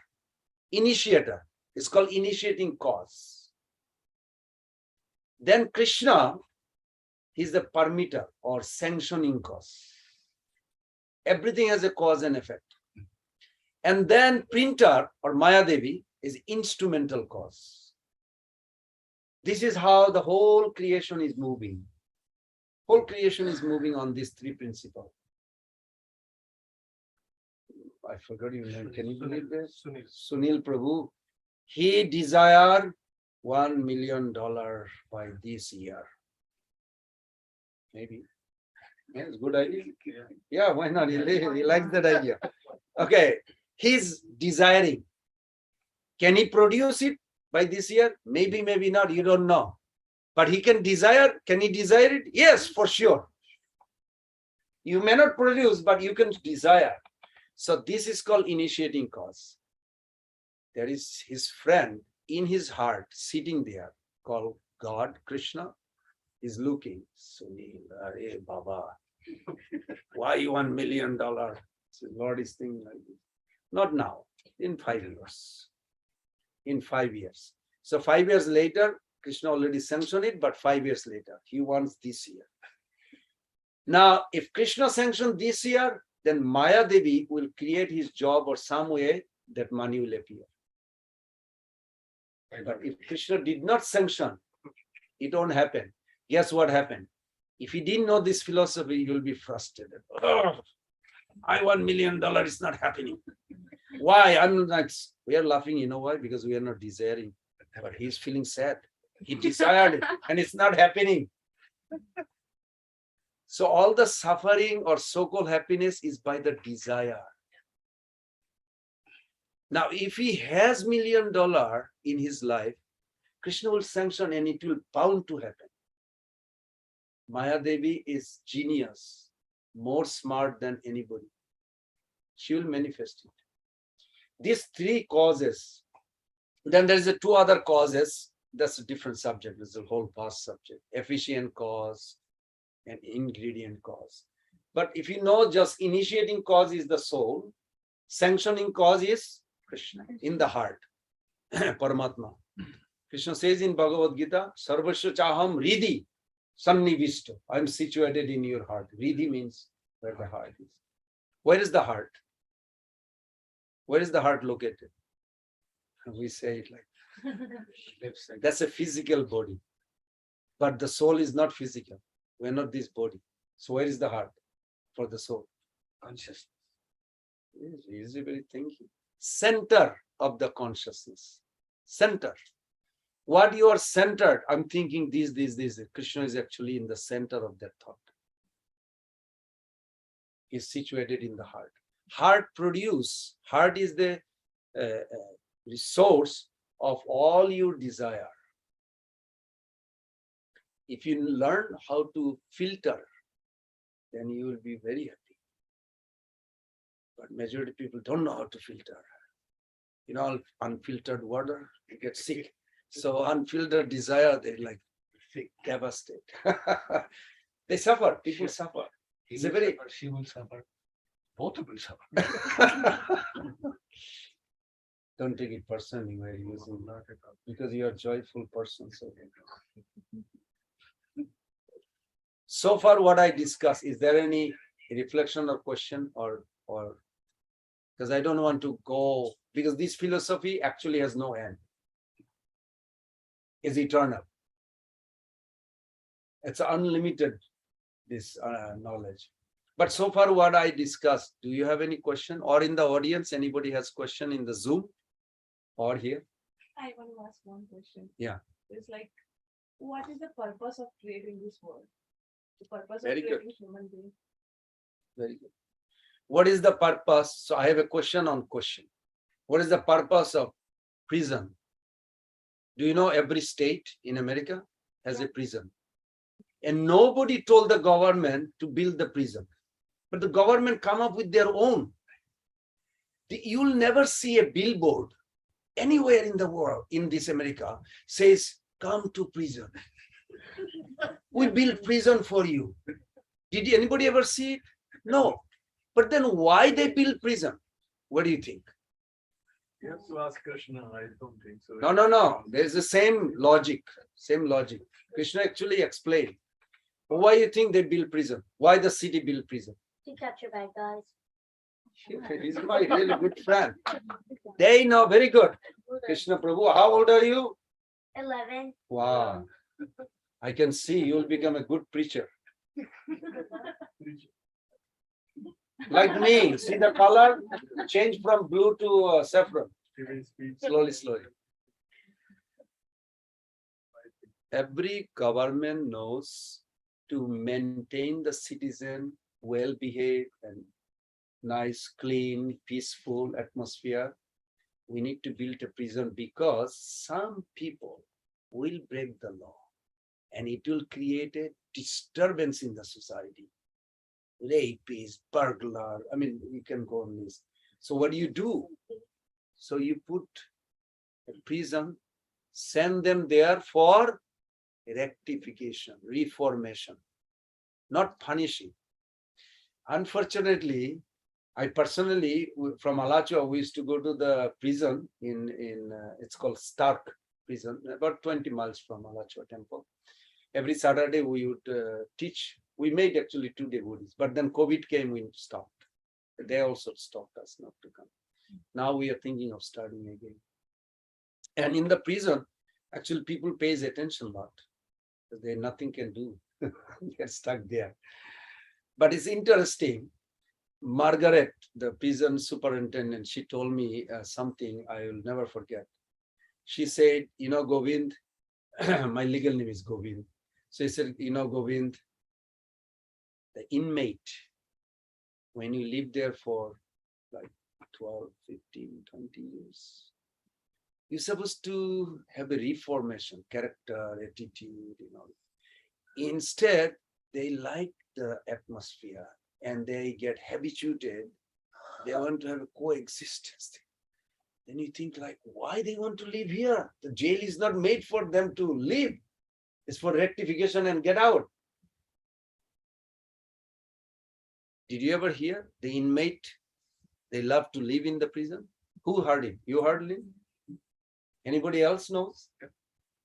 initiator, is called initiating cause. Then Krishna, he's the permitter or sanctioning cause. Everything has a cause and effect. And then printer or Maya Devi is instrumental cause. This is how the whole creation is moving. Whole creation is moving on these 3 principles. I forgot your name. Can you believe this? Sunil Prabhu. He desired $1 million by this year. Maybe. Yeah, it's a good idea. Yeah, why not? He likes that idea. Okay. He's desiring. Can he produce it by this year? Maybe, maybe not. You don't know. But he can desire. Can he desire it? Yes, for sure. You may not produce, but you can desire. So this is called initiating cause. There is his friend in his heart sitting there called God, Krishna, is looking. Sunil, Are Baba, why you $1 million? So Lord is thinking like this. Not now, in 5 years. In 5 years. So 5 years later, Krishna already sanctioned it, but 5 years later, he wants this year. Now, if Krishna sanctioned this year, then Maya Devi will create his job or some way that money will appear. But if Krishna did not sanction, it won't happen. Guess what happened? If he didn't know this philosophy, he will be frustrated. Oh, I $1 million, it's not happening. Why? I'm not, we are laughing, you know why? Because we are not desiring. But he's feeling sad. He desired it and it's not happening. So all the suffering or so-called happiness is by the desire. Now, if he has $1 million in his life, Krishna will sanction and it will bound to happen. Maya Devi is genius, more smart than anybody. She will manifest it. These three causes. Then there is two other causes. That's a different subject. It's a whole vast subject. Efficient cause and ingredient cause. But if you know, just initiating cause is the soul, sanctioning cause is Krishna in the heart, Paramatma. Krishna says in Bhagavad Gita, Sarvasya Chaham Ridhi Sannivishta. I'm situated in your heart. Ridhi means where the heart is. Where is the heart? Where is the heart located? We say it like that's a physical body. But the soul is not physical. We're not this body. So where is the heart for the soul? Consciousness. Is very thinking. Center of the consciousness. Center. What you are centered, I'm thinking this. Krishna is actually in the center of that thought. Is situated in the heart. Heart is the resource of all your desire. If you learn how to filter, then you will be very happy. But majority of people don't know how to filter. You know, unfiltered water, you get sick. So unfiltered desire, they like devastate. They suffer, people suffer. It's a very... She will suffer. Both will suffer. Don't take it personally where you're using that because you're a joyful person. So far what I discussed, is there any reflection or question or because I don't want to go, because this philosophy actually has no end. It's eternal. It's unlimited, this knowledge. But so far what I discussed, do you have any question? Or in the audience, anybody has question in the Zoom or here? I want to ask one question. Yeah. It's like, what is the purpose of creating this world? The purpose Very of good. creating human beings? Very good. What is the purpose? So I have a question on question. What is the purpose of prison? Do you know every state in America has a prison? And nobody told the government to build the prison. But the government come up with their own. You'll never see a billboard anywhere in the world, in this America, says, come to prison. We build prison for you. Did anybody ever see it? No. But then why they build prison? What do you think? You have to ask Krishna, I don't think so. No. There's the same logic. Krishna actually explained. Why you think they build prison? Why the city build prison? To capture bad guys. He's my really good friend. They know very good. Krishna Prabhu, how old are you? 11. Wow. I can see you'll become a good preacher. Like me, see the color? Change from blue to saffron. Slowly. Every government knows to maintain the citizen well-behaved and nice, clean, peaceful atmosphere. We need to build a prison because some people will break the law and it will create a disturbance in the society. Rapist, burglar, I mean, you can go on this. So what do? So you put a prison, send them there for rectification, reformation, not punishing. Unfortunately, I personally, from Alachua, we used to go to the prison in it's called Stark prison, about 20 miles from Alachua temple. Every Saturday we would teach. We made actually 2 devotees, but then COVID came, we stopped. They also stopped us not to come. Now we are thinking of starting again. And in the prison, actually people pays attention a lot. They nothing can do. They're stuck there. But it's interesting. Margaret, the prison superintendent, she told me something I will never forget. She said, you know, Govind, my legal name is Govind. So he said, you know, Govind, the inmate, when you live there for like 12, 15, 20 years, you're supposed to have a reformation, character, attitude, Instead, they like the atmosphere and they get habituated. They want to have a coexistence. Then you think like, why they want to live here? The jail is not made for them to live. It's for rectification and get out. Did you ever hear the inmate, they love to live in the prison? Who heard him? You heard him? Anybody else knows?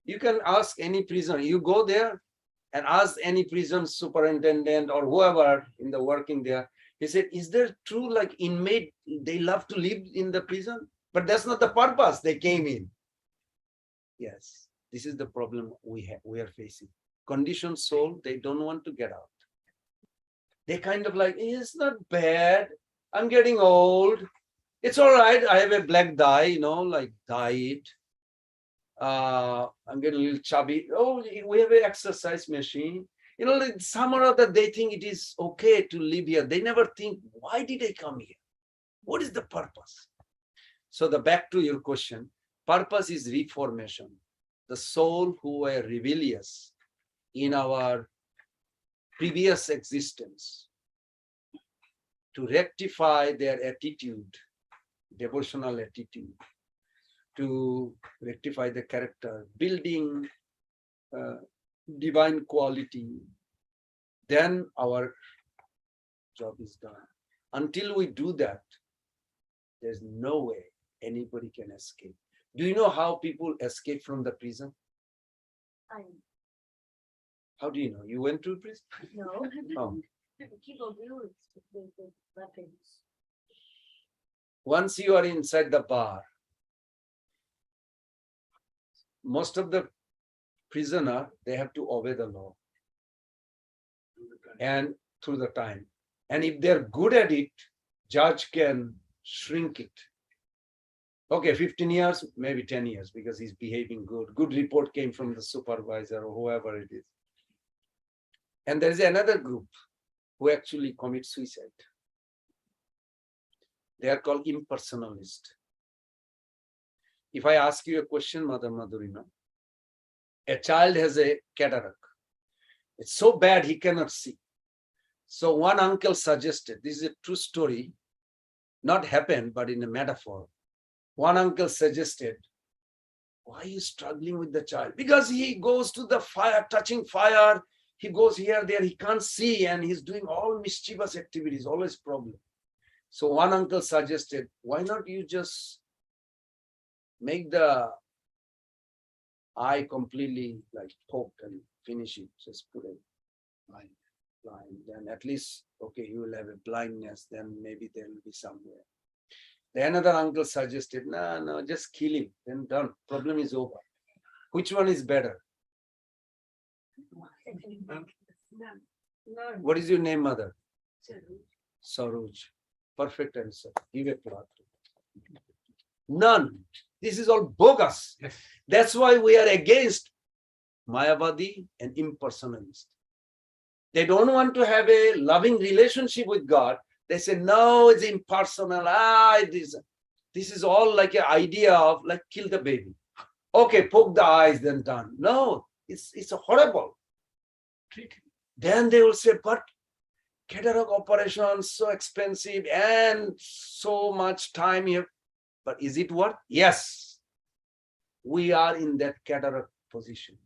You can ask any prisoner. You go there and ask any prison superintendent or whoever in the working there. He said, is there true like inmate, they love to live in the prison? But that's not the purpose they came in. Yes, this is the problem we are facing. Conditioned soul, they don't want to get out. They kind of like, it's not bad. I'm getting old. It's all right. I have a black dye, like dye it. I'm getting a little chubby. Oh, we have an exercise machine. Like some or other, they think it is okay to live here. They never think, why did I come here? What is the purpose? So back to your question, purpose is reformation. The soul who were rebellious in our previous existence, to rectify their attitude, devotional attitude, to rectify the character, building divine quality, then our job is done. Until we do that, there's no way anybody can escape. Do you know how people escape from the prison? How do you know? You went to prison? No. Oh. People do it with weapons. Once you are inside the bar, most of the prisoner, they have to obey the law and through the time. And if they're good at it, judge can shrink it. Okay, 15 years, maybe 10 years, because he's behaving good. Good report came from the supervisor or whoever it is. And there is another group who actually commit suicide. They are called impersonalists. If I ask you a question, Mother Madhurima, a child has a cataract. It's so bad he cannot see. So one uncle suggested, this is a true story, not happened, but in a metaphor. One uncle suggested, why are you struggling with the child? Because he goes to the fire, touching fire. He goes here, there, he can't see, and he's doing all mischievous activities, always problem. So one uncle suggested, why not you just make the eye completely like poked and finish it, just put a blind. Then at least, okay, you will have a blindness, then maybe there will be somewhere. Then another uncle suggested, no, just kill him, then done, problem is over. Which one is better? What is your name, mother? Saroj. Perfect answer. Give a plot. None. This is all bogus. That's why we are against Mayavadi and impersonalist. They don't want to have a loving relationship with God. They say, no, it's impersonal. This is all like an idea of like kill the baby. Okay, poke the eyes, then done. No, it's horrible. Then they will say, but cataract operation so expensive and so much time here. But is it worth? Yes. We are in that cataract position.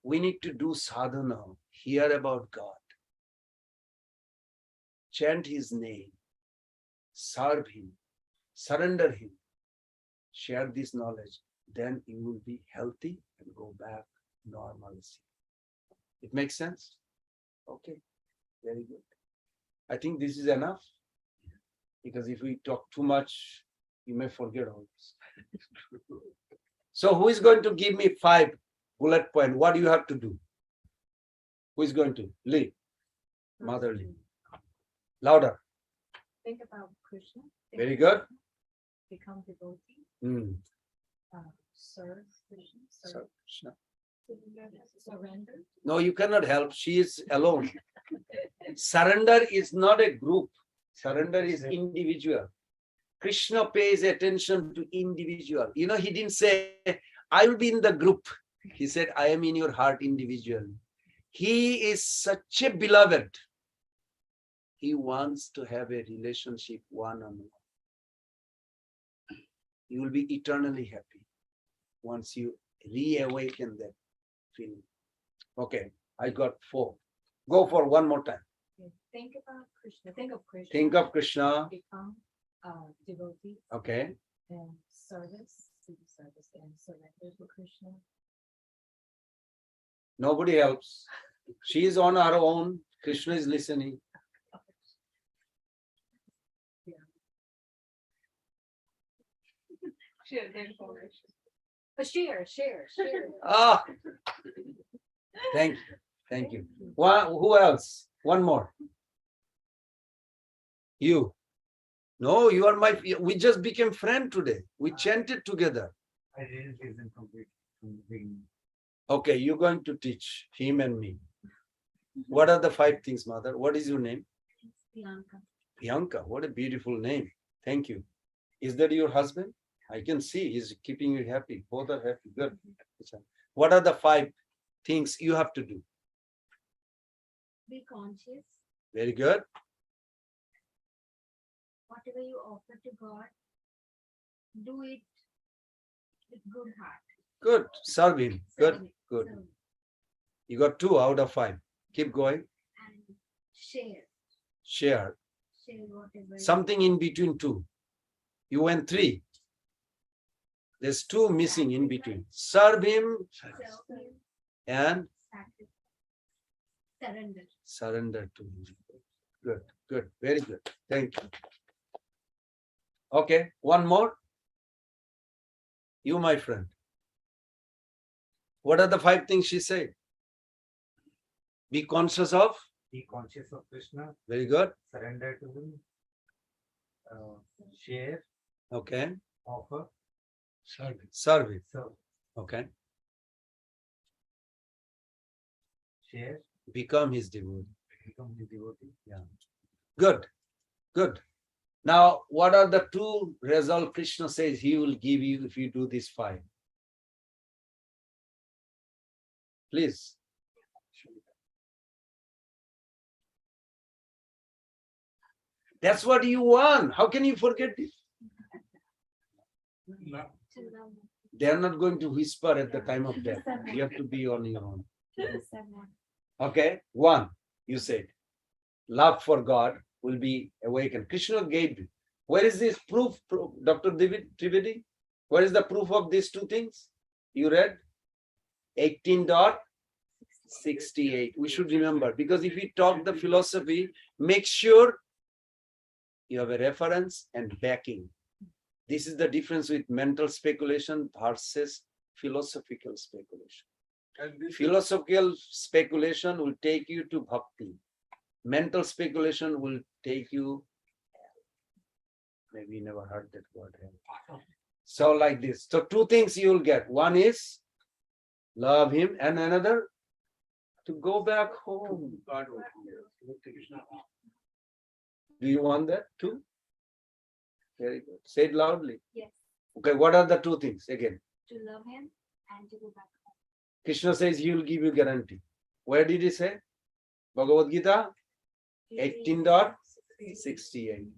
We need to do sadhana, hear about God, chant his name, serve him, surrender him, share this knowledge. Then you will be healthy and go back to normalcy. It makes sense? Okay, very good. I think this is enough, because if we talk too much, you may forget all this. So who is going to give me 5 bullet points? What do you have to do? Who is going to? Lee. Mother Lee. Louder. Think about Krishna. Very good. Become devotee. Serve Krishna. Krishna. Surrender. No, you cannot help. She is alone. Surrender is not a group. Surrender is individual. Krishna pays attention to individual. You know, he didn't say, I will be in the group. He said, I am in your heart individually. He is such a beloved. He wants to have a relationship one-on-one. You will be eternally happy once you reawaken that feeling. Okay, I got 4. Go for one more time. Think about Krishna. Think of Krishna. Think of Krishna. Become devotee Okay. and service, and surrender to Krishna. Nobody helps. She is on her own. Krishna is listening. Share the information. Share. Ah, thank you. Thank you. Who else? One more. You. No, you are my, we just became friend today. We chanted together. I didn't listen completely from the beginning. Okay, you're going to teach him and me. What are the 5 things, mother? What is your name? Bianca. Bianca. What a beautiful name. Thank you. Is that your husband? I can see he's keeping you happy. Both are happy. Good. What are the 5 things you have to do? Be conscious. Very good. Whatever you offer to God, do it with good heart. Good. Serve him. Good. Serve it. Good. Serve. You got 2 out of 5. Keep going. And share. Share. Share whatever. Something in between 2. You went 3. There's 2 missing in between. Serve him Serve him. and Sacrifice. Surrender. surrender to him. Good. Good. Very good. Thank you. Okay. One more. You, my friend. What are the 5 things she said? Be conscious of. Be conscious of Krishna, Very good. surrender to him, share, Okay. offer, Service. Serve it. serve, Okay. share, Become his devotee. become his devotee. Yeah. Good. Good. Now, what are the 2 results Krishna says he will give you if you do this 5? Please. That's what you want. How can you forget this? To love. They are not going to whisper at the time of death. You have to be on your own. Okay. 1, you said. Love for God will be awakened. Krishna gave you. Where is this proof, Dr. Trivedi? Where is the proof of these 2 things? You read 18.68. We should remember, because if we talk the philosophy, make sure you have a reference and backing. This is the difference with mental speculation versus philosophical speculation. Philosophical speculation will take you to bhakti. Mental speculation will take you, maybe you never heard that word. So like this. So 2 things you will get. One is love him, and another to go back home. Do you want that too? Very good. Say it loudly. Yes. Okay, what are the 2 things again? To love him and to go back home. Krishna says he will give you guarantee. Where did he say? Bhagavad Gita 18.68.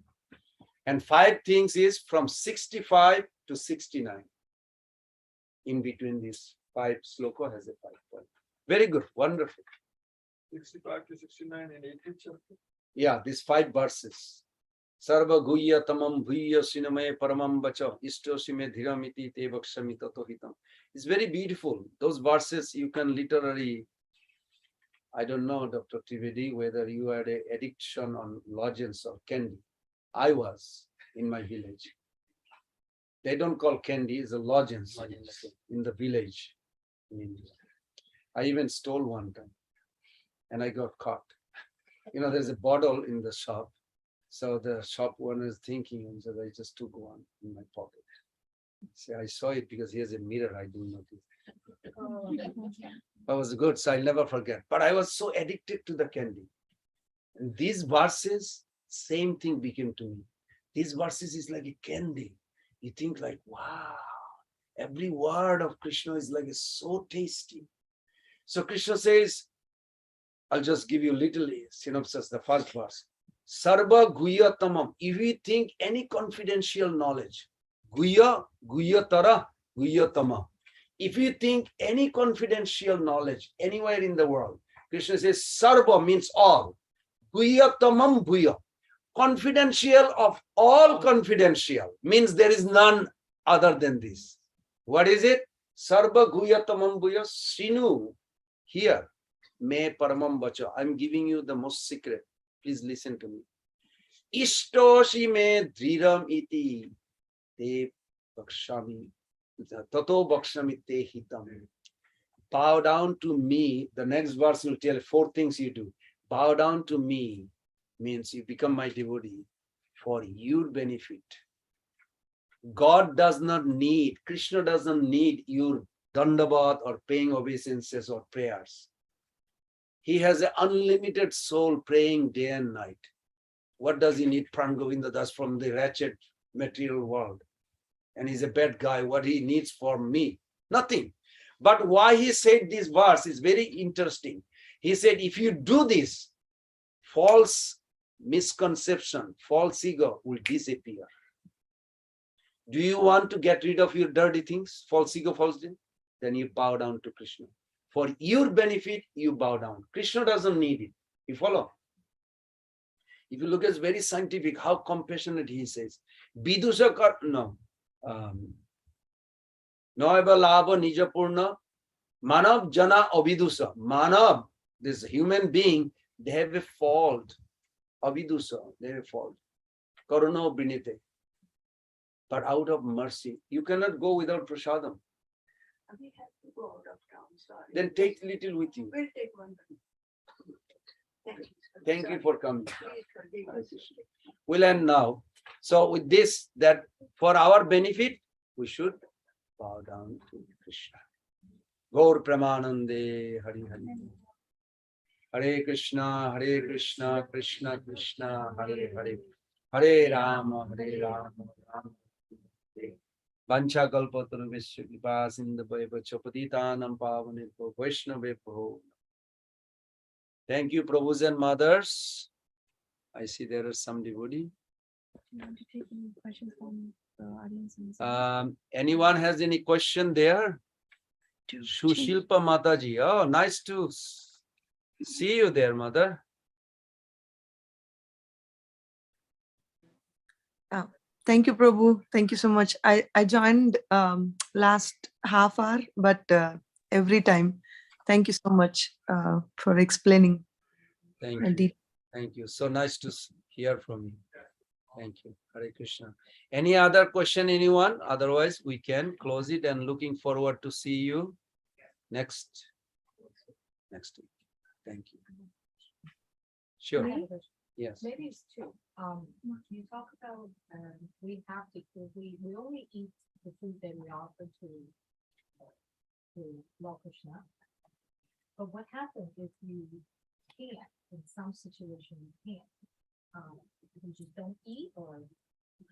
And 5 things is from 65 to 69. In between these 5 sloka has a 5 point. Very good, wonderful. 65 to 69 in 18th chapter. Yeah, these 5 verses. Sarva guya tamam bhuya sinamay paramam vacha istosime dhiramiti te vakshami tato hitam. It's very beautiful. Those verses you can literally, I don't know, Dr. Trivedi, whether you had an addiction on lozenges or candy. I was in my village. They don't call candy, it's a lozenge in the village in India. I even stole one time and I got caught. You know, there's a bottle in the shop. So the shop owner is thinking, and so I just took one in my pocket. See, I saw it because here's a mirror, I didn't notice. That was good, so I'll never forget. But I was so addicted to the candy. And these verses, same thing became to me. These verses is like a candy. You think like, wow, every word of Krishna is like so tasty. So Krishna says, I'll just give you a little synopsis, the first verse. Sarva guya tamam. If you think any confidential knowledge, guya, guya tara, guya tama. If you think any confidential knowledge anywhere in the world, Krishna says sarva means all. Guya tamam guya. Confidential of all confidential means there is none other than this. What is it? Sarva guya tamam guya sinu. Here, me paramam bacha. I'm giving you the most secret. Please listen to me. Ishtoshi me dhriram iti te bakshami. Tato bakshami te hitam. Bow down to me. The next verse will tell 4 things you do. Bow down to me means you become my devotee for your benefit. God does not need, Krishna doesn't need your dandavat or paying obeisances or prayers. He has an unlimited soul praying day and night. What does he need Pran Govinda Das from the wretched material world? And he's a bad guy. What he needs for me? Nothing. But why he said this verse is very interesting. He said, if you do this, false misconception, false ego will disappear. Do you want to get rid of your dirty things, false ego, false ego? Then you bow down to Krishna. For your benefit, you bow down. Krishna doesn't need it. You follow? If you look at it's very scientific, how compassionate he says. Vidusha no. Noeva lava nijapurna. Manav jana avidusa. Manav, this human being, they have a fault. Avidusa, they have a fault. Karuna brinite. But out of mercy, you cannot go without prasadam. We have to go out of town, sorry. Then take little with you. We'll take one. Thank you. Thank you for coming. Please forgive us. We'll end now. So with this, that for our benefit, we should bow down to Krishna. Gaur Pramanande Hari Hari. Hare Krishna, Krishna Krishna, Hare Hare. Hare Rama, Rama. Vancha kalpataru vishya kripa sindhavaya chapatitanam pavanebhyo vaishnavebhyo. Thank you, Prabhus and mothers. I see there are some devotee. You want to take any questions from the audience? Anyone has any question there? Sushilpa Mataji. Oh, nice to see you there, mother. Thank you, Prabhu. Thank you so much. I joined last half hour, but every time. Thank you so much for explaining. Thank you. Thank you. So nice to hear from you. Thank you. Hare Krishna. Any other question, anyone? Otherwise, we can close it and looking forward to see you next week. Thank you. Sure. Yes. Maybe it's two. You talk about we have to we only eat the food that we offer to Lord Krishna. But what happens if you can't? In some situation you can't. You just don't eat, or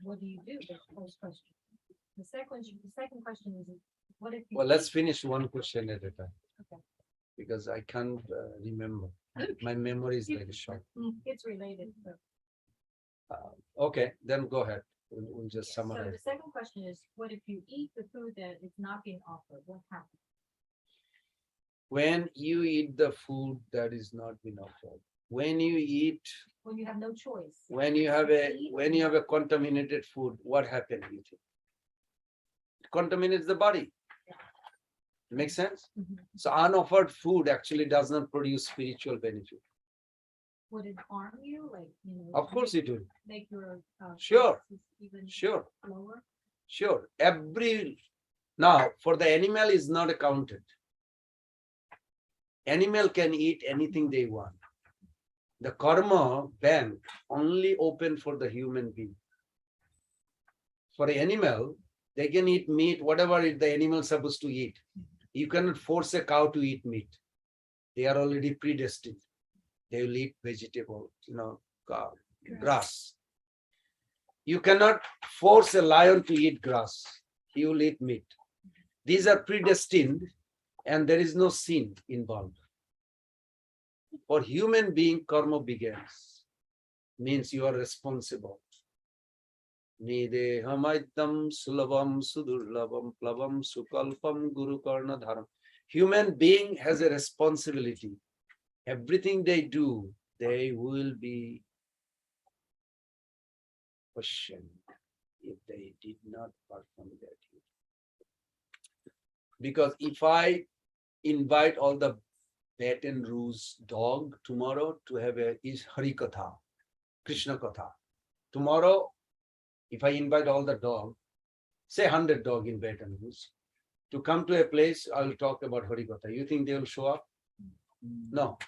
what do you do? That's the first question. The second question is, what if you? Well, let's finish one question at a time. Okay. Because I can't remember. My memory is like short. It's related. But Okay, then go ahead. We'll just so summarize. the second question is, what if you eat the food that is not being offered? What happens? When you eat the food that is not been offered, when you eat, When you have no choice. when you have a contaminated food, what happens? You think it contaminates the body. Makes sense? Mhm. So unoffered food actually does not produce spiritual benefit. Would it harm you? Like, Of course it will. make your Sure. chances even Sure, lower? sure. Now for the animal is not accounted. Animal can eat anything they want. The karma bank only open for the human being. For an animal, they can eat meat, whatever the animal is supposed to eat. You cannot force a cow to eat meat. They are already predestined. They will eat vegetable, grass. You cannot force a lion to eat grass. He will eat meat. These are predestined and there is no sin involved. For human being, karma begins. Means you are responsible. Nidehamaidam sulabam sudurlabam plavam sukalpam guru karna dharam. Human being has a responsibility. Everything they do, they will be questioned if they did not perform their duty. Because if I invite all the Baton Rouge dog tomorrow to have a Hari Katha, Krishna Katha. Tomorrow, if I invite all the dog, say 100 dog in Baton Rouge, to come to a place, I will talk about Hari Katha. You think they will show up? No.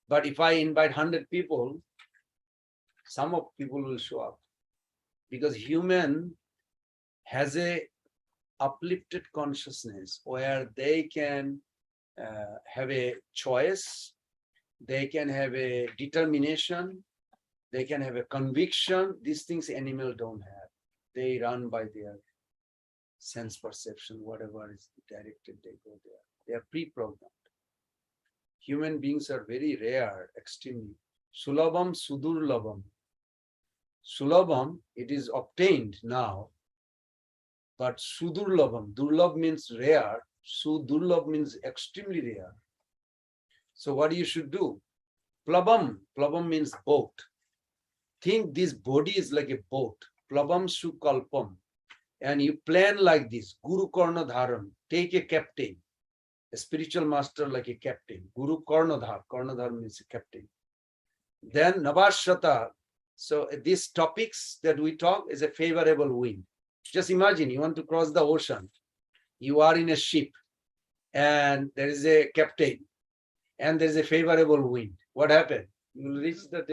But if I invite 100 people, some of people will show up. Because human has a uplifted consciousness where they can have a choice, they can have a determination, they can have a conviction. These things animals don't have. They run by their sense perception, whatever is directed, they go there. They are pre-programmed. Human beings are very rare, extremely. Sulabam sudurlabam. Sulabam, it is obtained now, but sudurlabam, durlab means rare, sudurlab means extremely rare. So what you should do? Plabam, plabam means boat. Think this body is like a boat. Plabam sukalpam. And you plan like this, Guru Karna Dharam, take a captain, a spiritual master like a captain. Guru Karnadhar, Karnadhar means a captain. Then Navashata. So these topics that we talk is a favorable wind. Just imagine you want to cross the ocean. You are in a ship and there is a captain and there is a favorable wind. What happened? You will reach the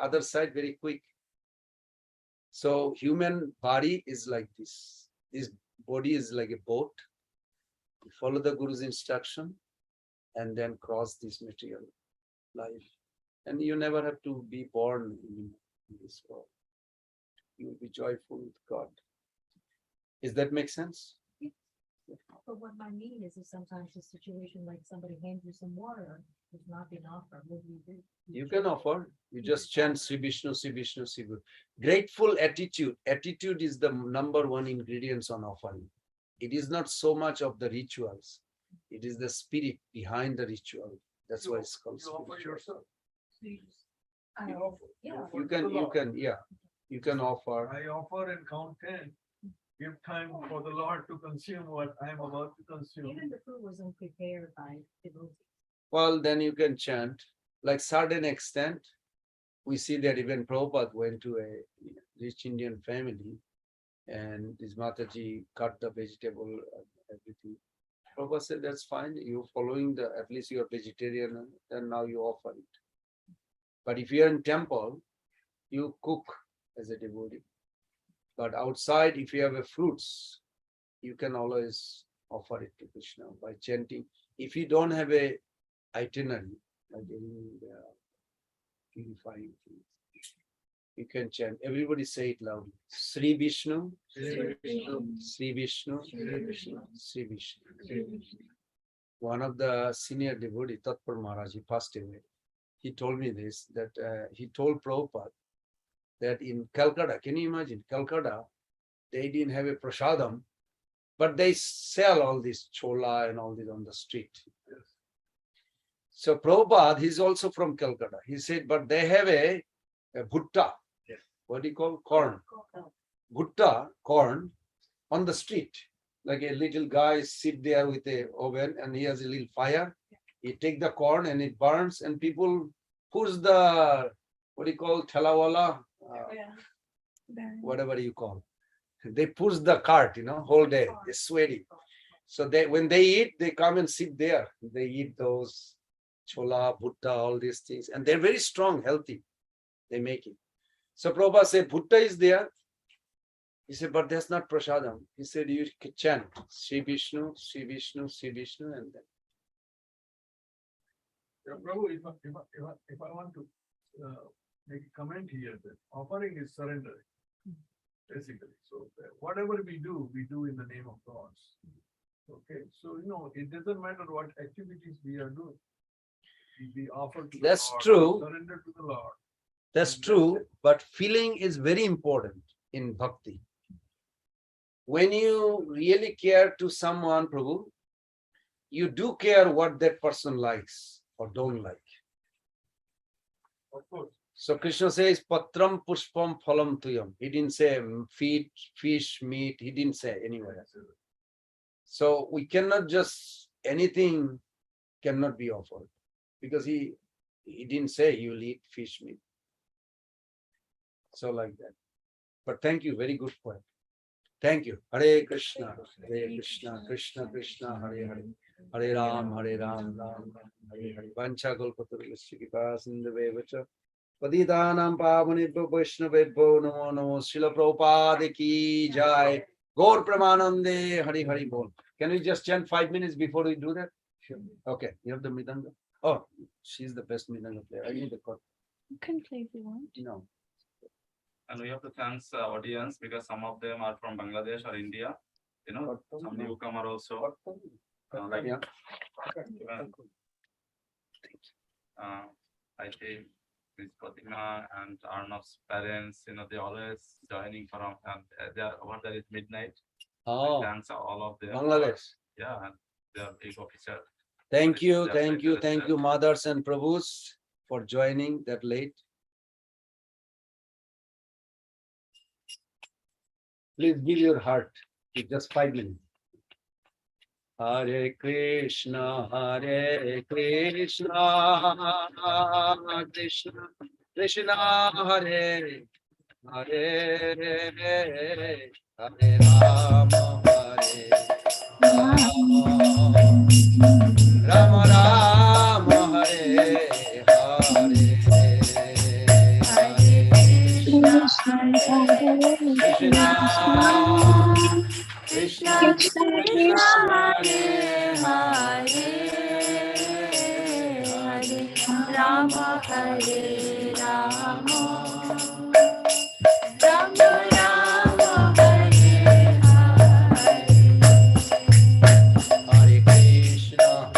other side very quick. So human body is like this. This body is like a boat. You follow the Guru's instruction and then cross this material life. And you never have to be born in this world. You will be joyful with God. Does that make sense? But what I mean is sometimes a situation like somebody hands you some water, is not being offered, what do you do? You can offer. You just chant Sri Vishnu, Sri Vishnu, Sri Vishnu. Grateful attitude. Attitude is the number one ingredient on offering. It is not so much of the rituals. It is the spirit behind the ritual. That's why it's called spiritual. Yourself. You can offer. I offer and count 10. Give time for the Lord to consume what I am about to consume. Even the food wasn't prepared by devotees. Well, then you can chant. Like certain extent, we see that even Prabhupada went to a rich Indian family and his Mataji cut the vegetable and everything. Prabhupada said, that's fine. You're following at least you're vegetarian and now you offer it. But if you're in temple, you cook as a devotee. But outside, if you have a fruits, you can always offer it to Krishna by chanting. If you don't have a itinerary, like any purifying things, you can chant. Everybody say it loudly. Sri Vishnu, Sri Vishnu, Sri Vishnu, Sri Vishnu, Sri Vishnu. One of the senior devotee, Tatpar Maharaj, he passed away. He told me this, that he told Prabhupada that in Calcutta, can you imagine, Calcutta, they didn't have a prasadam, but they sell all this chola and all this on the street. So Prabhupada, he's also from Calcutta. He said, but they have a bhutta. What do you call? Corn. Bhutta, corn, on the street. Like a little guy sit there with a oven and he has a little fire. He take the corn and it burns and people push the, what do you call, thalawala? Whatever you call. They push the cart, whole day. They're sweaty. So when they eat, they come and sit there. They eat those chola, bhutta, all these things. And they're very strong, healthy. They make it. So Prabhupada said, bhutta is there. He said, but that's not prasadam. He said, you can chant Sri Vishnu, Sri Vishnu, Sri Vishnu, and then. Yeah, Prabhu, if I want to make a comment here, that offering is surrender, basically. So whatever we do in the name of God. Okay, so it doesn't matter what activities we are doing. We offer to the That's Lord, true. surrender to the Lord. That's true, but feeling is very important in bhakti. When you really care to someone, Prabhu, you do care what that person likes or don't like. Of course. So Krishna says, Patram Pushpam Phalam Tuyam. He didn't say feed, fish, meat. He didn't say anywhere. So we cannot just, anything cannot be offered. Because he didn't say you will eat fish, meat. So like that. But thank you, very good point. Thank you. Hare Krishna, Krishna Krishna, Hare Hare. Hare Ram, Ram Ram, Hare Hare. Vancha Golpatarulasya Kripa Sindhavevacha. Patitanam Pavanebhyo Vaishnavebhyo Namo Namo. Srila Prabhupada ki jai. Gaur Pramanande, Hare Hare Bol. Can we just chant 5 minutes before we do that? Sure. Okay, you have the Mridanga? Oh, she's the best Mridanga player. I need the chord. You can play if you want. No. And we have to thank audience because some of them are from Bangladesh or India. Some newcomer also. Like Yeah. I think Miss Pratima and Arnav's parents, they always joining from, and they are over there is midnight. Oh, Thanks all of them. Bangladesh. Yeah, and they are big officer. Thank you, That's thank you, interesting. thank you, mothers and prabhus, for joining that late. Please give your heart. It's just 5 minutes. Hare Krishna, Krishna Krishna, Hare Hare, Hare Rama, Rama Rama, Hare Hare, Krishna Krishna, Hare Rama Hare Rama, Rama Rama Hare Hare. Hare Krishna,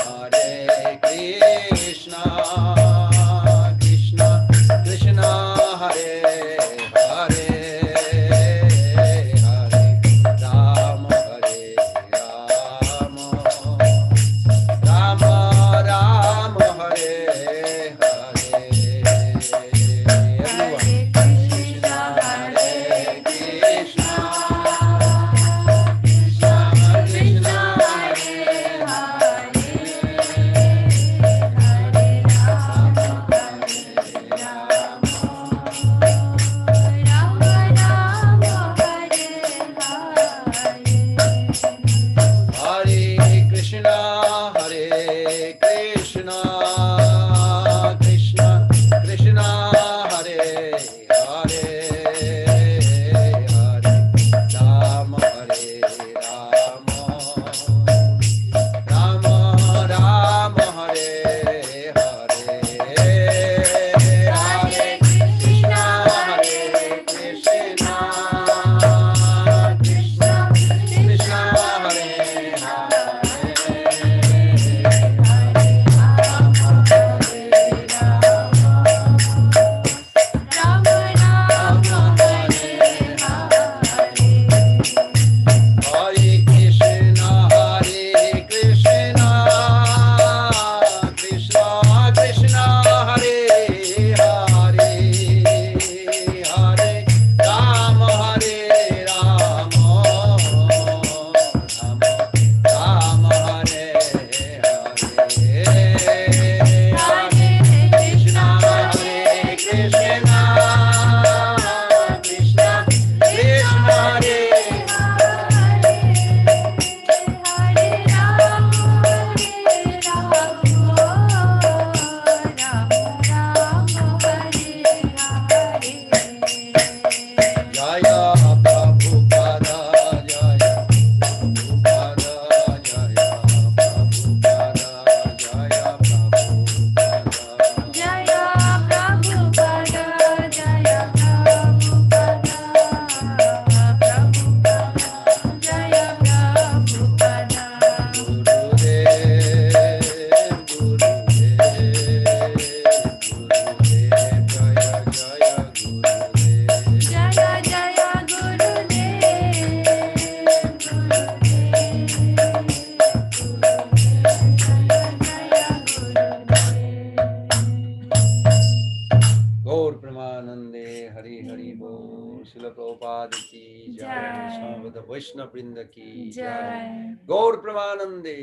Gaur Pramanande Hari Hari Bol Srila Prabhupada ki Jai Jai. Samavada Vaishnava Vrinda ki Jai Jai. Gaur Pramanande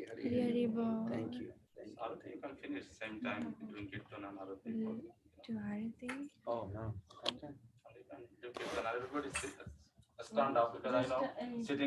Hari Hari Hari Hari Bol. Bol. Thank you. Thank you. Arati, you can finish same time doing Kirtan and Arati. To Arati. Oh no. Okay. You can do Kirtan. Everybody stand up because I know sitting